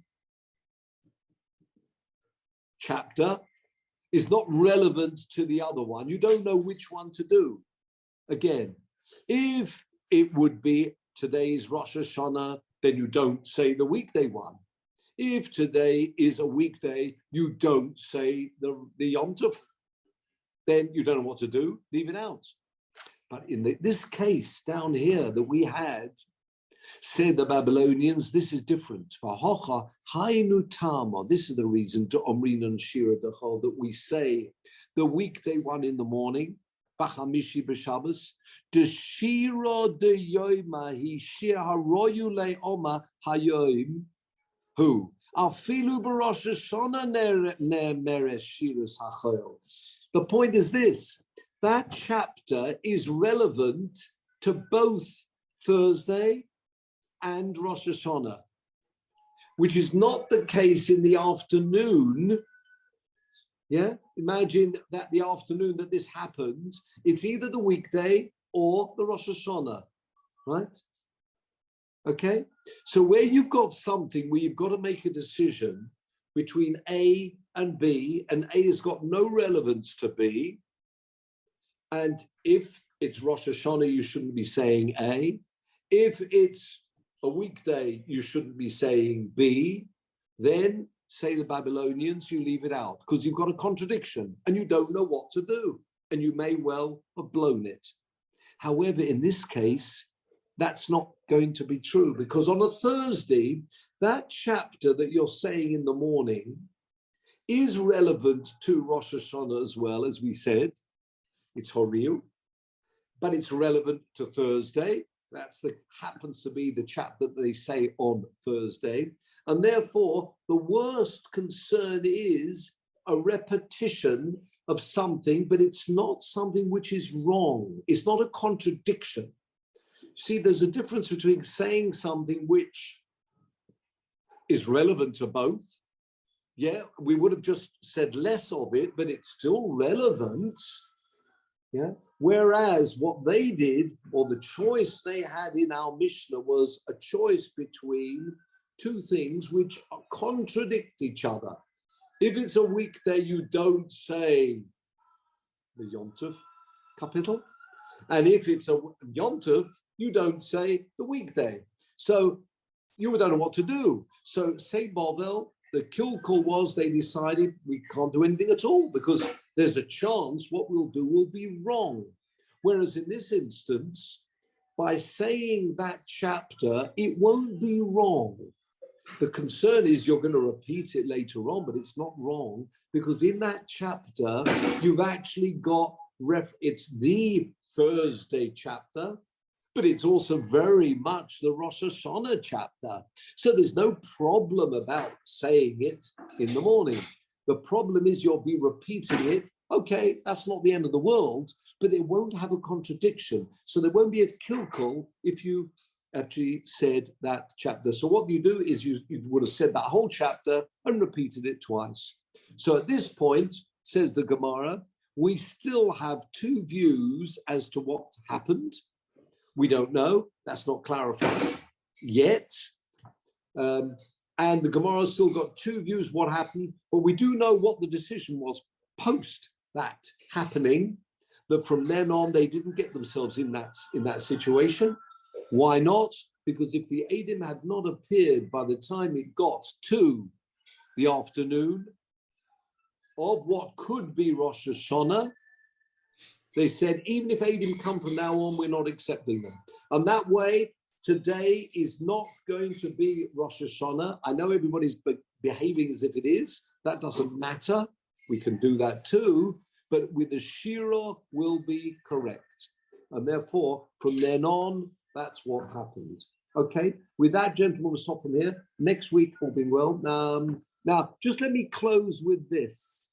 Speaker 1: chapter is not relevant to the other one, you don't know which one to do. Again, if it would be today's Rosh Hashanah, then you don't say the weekday one. If today is a weekday, you don't say the Yom Tov. Then you don't know what to do, leave it out. But in this case down here that we had, said the Babylonians, this is different. This is the reason to Omrin and Shira Dechol that we say the weekday one in the morning, Bachamishi b'Shabbos, the Shira de Yoma hi Shir haroyu le'oma hayoim, who afilu b'Rosh Hashanah ner meres shiras hachol. The point is this. That chapter is relevant to both Thursday and Rosh Hashanah, which is not the case in the afternoon. Yeah, imagine that the afternoon that this happened, it's either the weekday or the Rosh Hashanah, right? Okay, so where you've got something where you've got to make a decision between A and B, and A has got no relevance to B, and if it's Rosh Hashanah, you shouldn't be saying A. If it's a weekday, you shouldn't be saying B. Then, say the Babylonians, you leave it out because you've got a contradiction and you don't know what to do. And you may well have blown it. However, in this case, that's not going to be true because on a Thursday, that chapter that you're saying in the morning is relevant to Rosh Hashanah as well, as we said. It's Horil, but it's relevant to Thursday. Happens to be the chapter that they say on Thursday. And therefore, the worst concern is a repetition of something, but it's not something which is wrong. It's not a contradiction. See, there's a difference between saying something which is relevant to both. Yeah, we would have just said less of it, but it's still relevant. Yeah. Whereas what they did, or the choice they had in our Mishnah, was a choice between two things which contradict each other. If it's a weekday, you don't say the Yom Tov capital. And if it's a Yom Tov, you don't say the weekday. So you don't know what to do. So say Bovel, the kilkul was they decided we can't do anything at all because there's a chance what we'll do will be wrong. Whereas in this instance, by saying that chapter, it won't be wrong. The concern is you're going to repeat it later on, but it's not wrong because in that chapter, you've actually got, it's the Thursday chapter, but it's also very much the Rosh Hashanah chapter. So there's no problem about saying it in the morning. The problem is you'll be repeating it. Okay, that's not the end of the world, but it won't have a contradiction. So there won't be a kilkul if you actually said that chapter. So what you do is you would have said that whole chapter and repeated it twice. So at this point, says the Gemara, we still have two views as to what happened. We don't know. That's not clarified yet. And the Gemara's still got two views what happened, but we do know what the decision was post that happening, that from then on they didn't get themselves in that situation. Why not? Because if the Eidim had not appeared by the time it got to the afternoon of what could be Rosh Hashanah, they said, even if Eidim come from now on, we're not accepting them. And that way, today is not going to be Rosh Hashanah. I know everybody's behaving as if it is. That doesn't matter. We can do that too. But with the Shiur will be correct. And therefore, from then on, that's what happened. Okay, with that, gentlemen, we'll stop from here. Next week, all being well. Now, just let me close with this.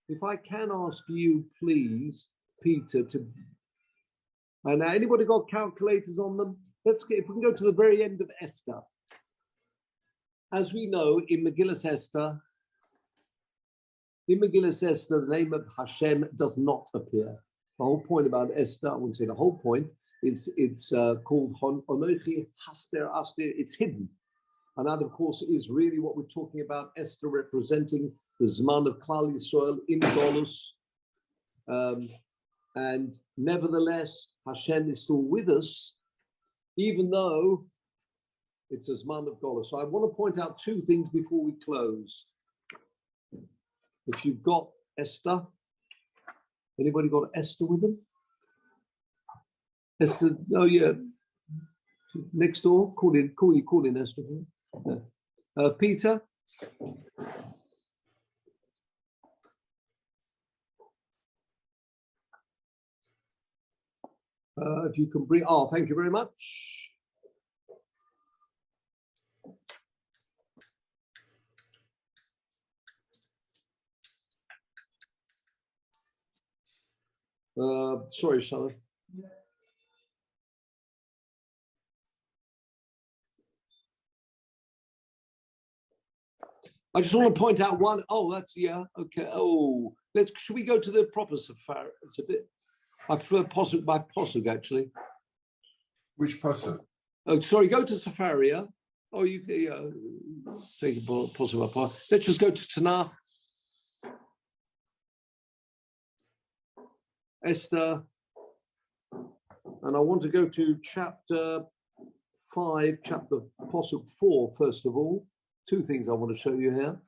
Speaker 1: If I can ask you, please, Peter, and anybody got calculators on them? If we can go to the very end of Esther. As we know, in Megillas Esther, the name of Hashem does not appear. The whole point about Esther, I wouldn't say the whole point, is it's called Onochi Haster Aster, it's hidden. And that, of course, is really what we're talking about, Esther representing the Zman of Klal Yisrael in Golus. And nevertheless, Hashem is still with us, even though it's a Zman of Golus. So I want to point out two things before we close. If you've got Esther, anybody got Esther with them? Esther, oh yeah, next door, call in Esther. Yeah. Peter? If you can bring, thank you very much. Sorry, Shana. I just want to point out one. Oh, that's okay. Oh, should we go to the proper safari? It's a bit. I prefer posuk by posuk actually.
Speaker 6: Which posuk?
Speaker 1: Oh, sorry. Go to Safaria. Oh, you take a posuk by posuk. Let's just go to Tanakh. Esther, and I want to go to chapter 5, chapter posuk 4 first of all. Two things I want to show you here.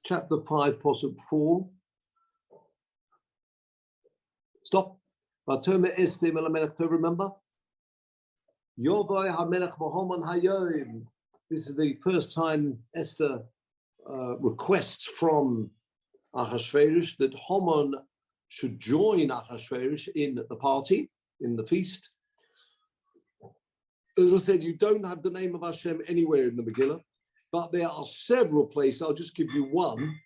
Speaker 1: Chapter 5, posuk 4. Stop. Remember? This is the first time Esther requests from Ahasuerus that Haman should join Ahasuerus in the party, in the feast. As I said, you don't have the name of Hashem anywhere in the Megillah, but there are several places, I'll just give you one,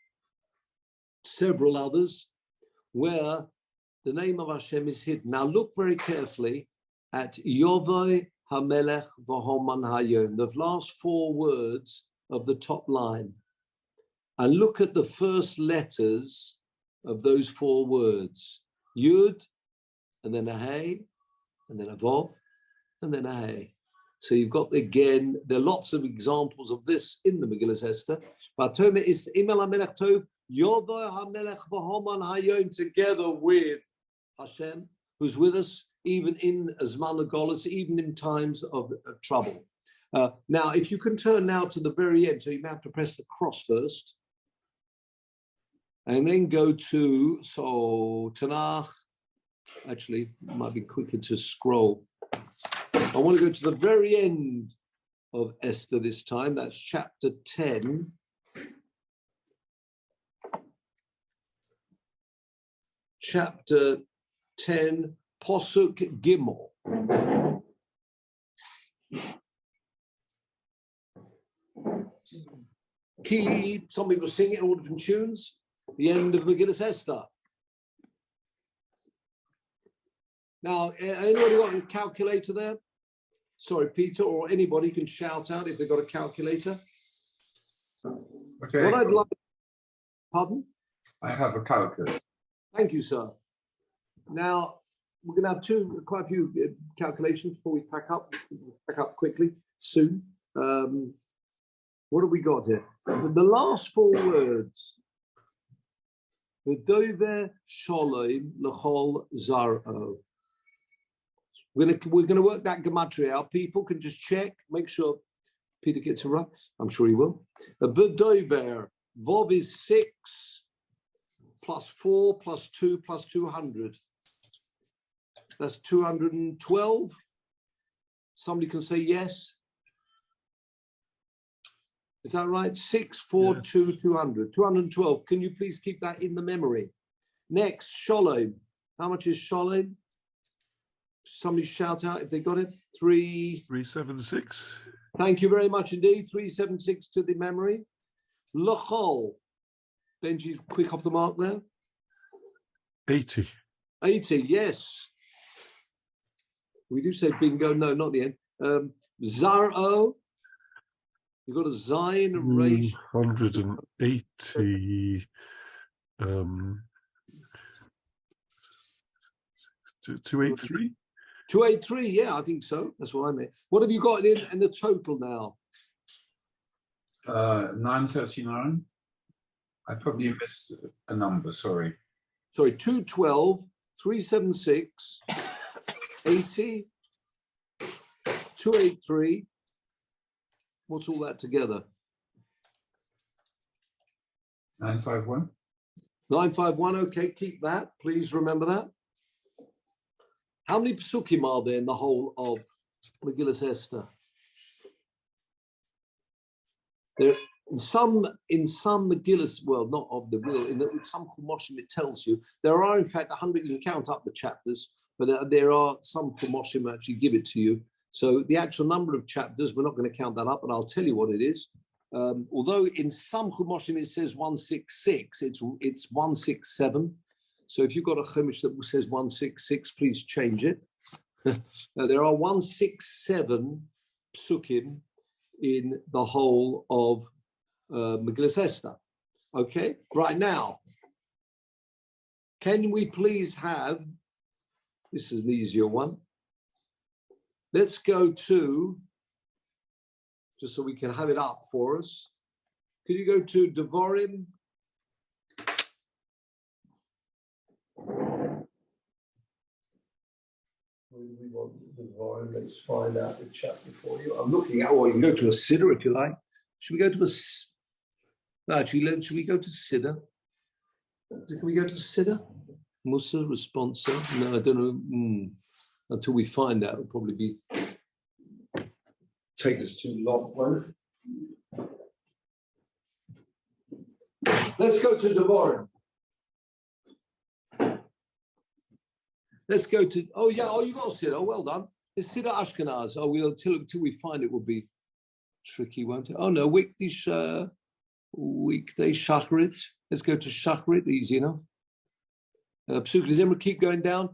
Speaker 1: several others, where the name of Hashem is hidden. Now look very carefully at Yovai HaMelech V'Haman Hayom, the last four words of the top line. And look at the first letters of those four words. Yud, and then a Hey, and then a Vav, and then a Hey. So you've got, again, there are lots of examples of this in the Megillas Esther. But is Imel HaMelech Tov, Yovo HaMelech v'Haman Hayom, together with Hashem, who's with us, even in Zman HaGolus, even in times of trouble. Now, if you can turn now to the very end, so you may have to press the cross first, and then go to, Tanakh. Actually, it might be quicker to scroll. I want to go to the very end of Esther this time. That's chapter 10. Chapter 10, Posuk Gimel. Key, some people sing it in all different tunes. The end of Megillas Esther. Now, anybody got a calculator there? Sorry, Peter, or anybody can shout out if they've got a calculator.
Speaker 6: Okay.
Speaker 1: What I'd like, pardon?
Speaker 6: I have a calculator.
Speaker 1: Thank you, sir. Now, we're going to have quite a few calculations before we pack up. Pack up quickly, soon. What have we got here? The last four words. V'dover sholem l'chol zaro. We're gonna work that gematria out. People can just check, make sure Peter gets it right. I'm sure he will. V'dover, Vov is 6 plus 4 plus 2 plus 200. That's 212. Somebody can say yes. Is that right? 6, 4, yes. 2, 200. 212. Can you please keep that in the memory? Next, Sholem. How much is Sholem? Somebody shout out if they got it.
Speaker 7: 376.
Speaker 1: Thank you very much indeed. 376 to the memory. L'chol. Benji, quick off the mark there.
Speaker 7: 80.
Speaker 1: 80, yes. We do say bingo. No, not the end. Zaro. You've got a Zion race.
Speaker 7: 180. 283.
Speaker 1: 283, yeah, I think so. That's what I meant. What have you got in the total now?
Speaker 6: 939. I probably missed a number, sorry.
Speaker 1: Sorry, 212, 376, 80, 283. What's all that together?
Speaker 6: 951.
Speaker 1: 951, okay, keep that. Please remember that. How many psukim are there in the whole of Megillas Esther? There, in some Megillas, well, not of the will, in some Chumoshim it tells you, there are in fact 100, you can count up the chapters, but there are some Chumoshim actually give it to you. So the actual number of chapters, we're not going to count that up, but I'll tell you what it is. Although in some Chumoshim it says 166, it's 167. So if you've got a Chumash that says 166, please change it. Now, there are 167 psukim in the whole of Megillas Esther. Okay, right now, can we please have, this is an easier one. Let's go to, just so we can have it up for us. Could you go to Devarim? We want Devarim. Let's find out the chapter for you. I'm looking at, or you can go to a Siddur if you like. Should we go to a, no, actually, should we go to Siddur? Can we go to Siddur? Musa, responsa? No, I don't know. Until we find out, it'll probably be take us too long, won't it? Let's go to Devarim. Let's go to, oh yeah, oh, you got Siddur, oh, well done. It's Siddur Ashkenaz. Oh, we'll until we find it will be tricky, won't it? Oh no, weekday Shacharit. Let's go to Shacharit, easy enough. Psukei Zimra, keep going down.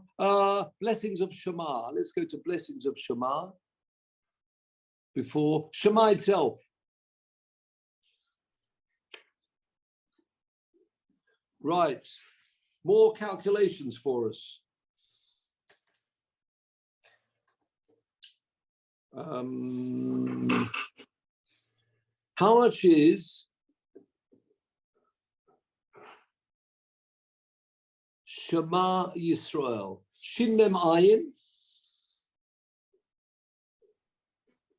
Speaker 1: Blessings of Shema. Let's go to blessings of Shema. Before Shema itself. Right. More calculations for us. How much is Shema Yisrael. Shin Mem Ayin.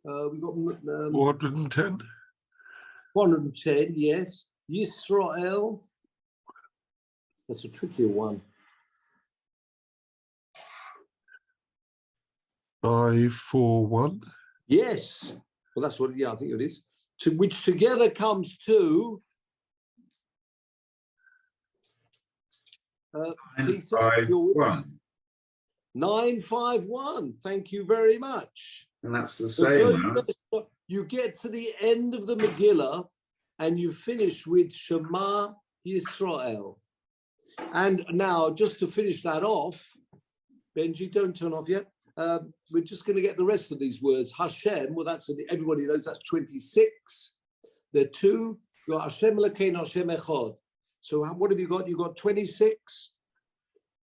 Speaker 1: We got
Speaker 7: 410.
Speaker 1: 110, yes. Yisrael. That's a trickier one.
Speaker 7: 541.
Speaker 1: Yes. Well, that's what, I think it is. To which together comes to Peter,
Speaker 6: 951.
Speaker 1: 951. Thank you very much.
Speaker 6: And that's the same as.
Speaker 1: You get to the end of the Megillah and you finish with Shema Yisrael. And now, just to finish that off, Benji, don't turn off yet. We're just going to get the rest of these words. Hashem, well, that's everybody knows that's 26. There are two. You got Hashem Elokeinu, Hashem Echad. So what have you got? You got 26,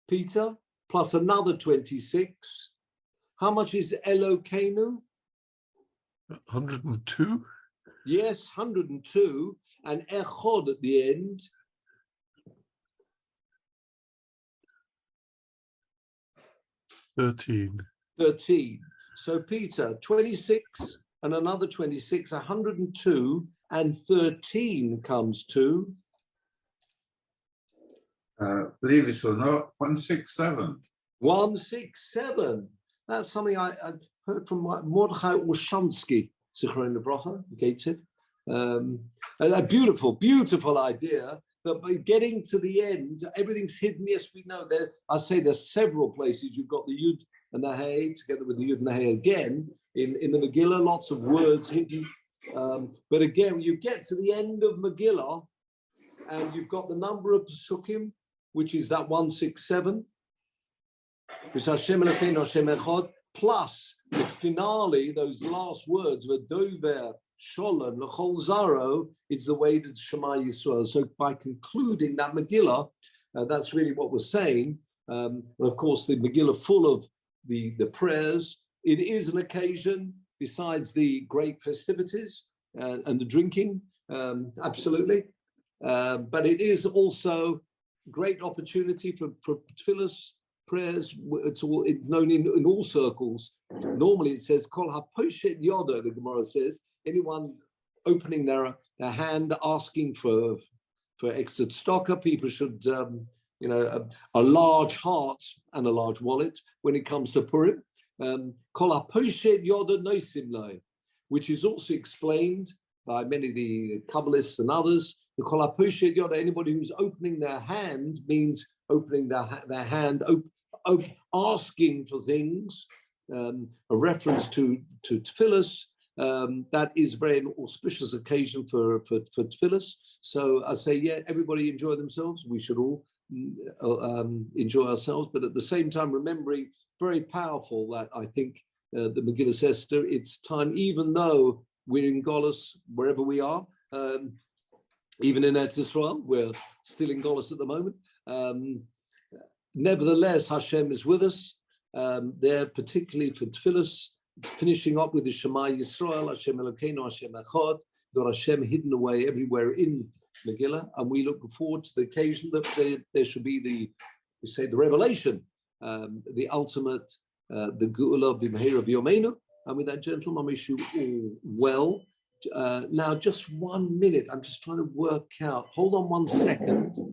Speaker 1: Peter, plus another 26. How much is Elokeinu?
Speaker 7: 102.
Speaker 1: Yes, 102. And Echad at the end.
Speaker 7: 13.
Speaker 1: 13. So Peter, 26 and another 26, 102, and 13 comes to.
Speaker 6: Believe it or not, 167.
Speaker 1: 167. That's something I heard from Mordechai Washansky, Zichron Lebracha, Gateshead. A beautiful, beautiful idea that by getting to the end, everything's hidden. Yes, we know that. I say there's several places you've got the Yud and the Hey together with the Yud and the Hey again. In the Megillah, lots of words hidden. But again, you get to the end of Megillah and you've got the number of Pesukim, which is that 167. Which Hashem Elokeinu, Hashem Echad, plus the finale, those last words, V'dover, Sholem, L'chol Zaro, it's the way to Shema Yisrael. So by concluding that Megillah, that's really what we're saying. And of course, the Megillah full of the prayers. It is an occasion, besides the great festivities and the drinking, absolutely. But it is also great opportunity for tefillos, prayers. It's known in all circles. Normally it says, Kol haposhet yodo, the Gemara says, anyone opening their hand asking for extra tzedakah, people should, a large heart and a large wallet when it comes to Purim. Kol haposhet yodo nosim lo, which is also explained by many of the Kabbalists and others. The Kol haposhet yodo, anybody who's opening their hand, means opening their hand, asking for things, a reference to tefillos. That is a very auspicious occasion for tefillos. So I say, yeah, everybody enjoy themselves. We should all enjoy ourselves, but at the same time, remembering very powerful that I think the Megillah Esther, it's time, even though we're in Golus, wherever we are, even in Eretz Yisrael, we're still in Golus at the moment. Nevertheless, Hashem is with us there, particularly for tefillos, finishing up with the Shema Yisrael, Hashem Elokeinu, Hashem Echad, got Hashem hidden away everywhere in Megillah, and we look forward to the occasion that there should be the revelation, the ultimate, the Geula B'Meira B'Yomeinu, and with that, gentlemen, I wish you all well. Now, just 1 minute, I'm just trying to work out, hold on 1 second.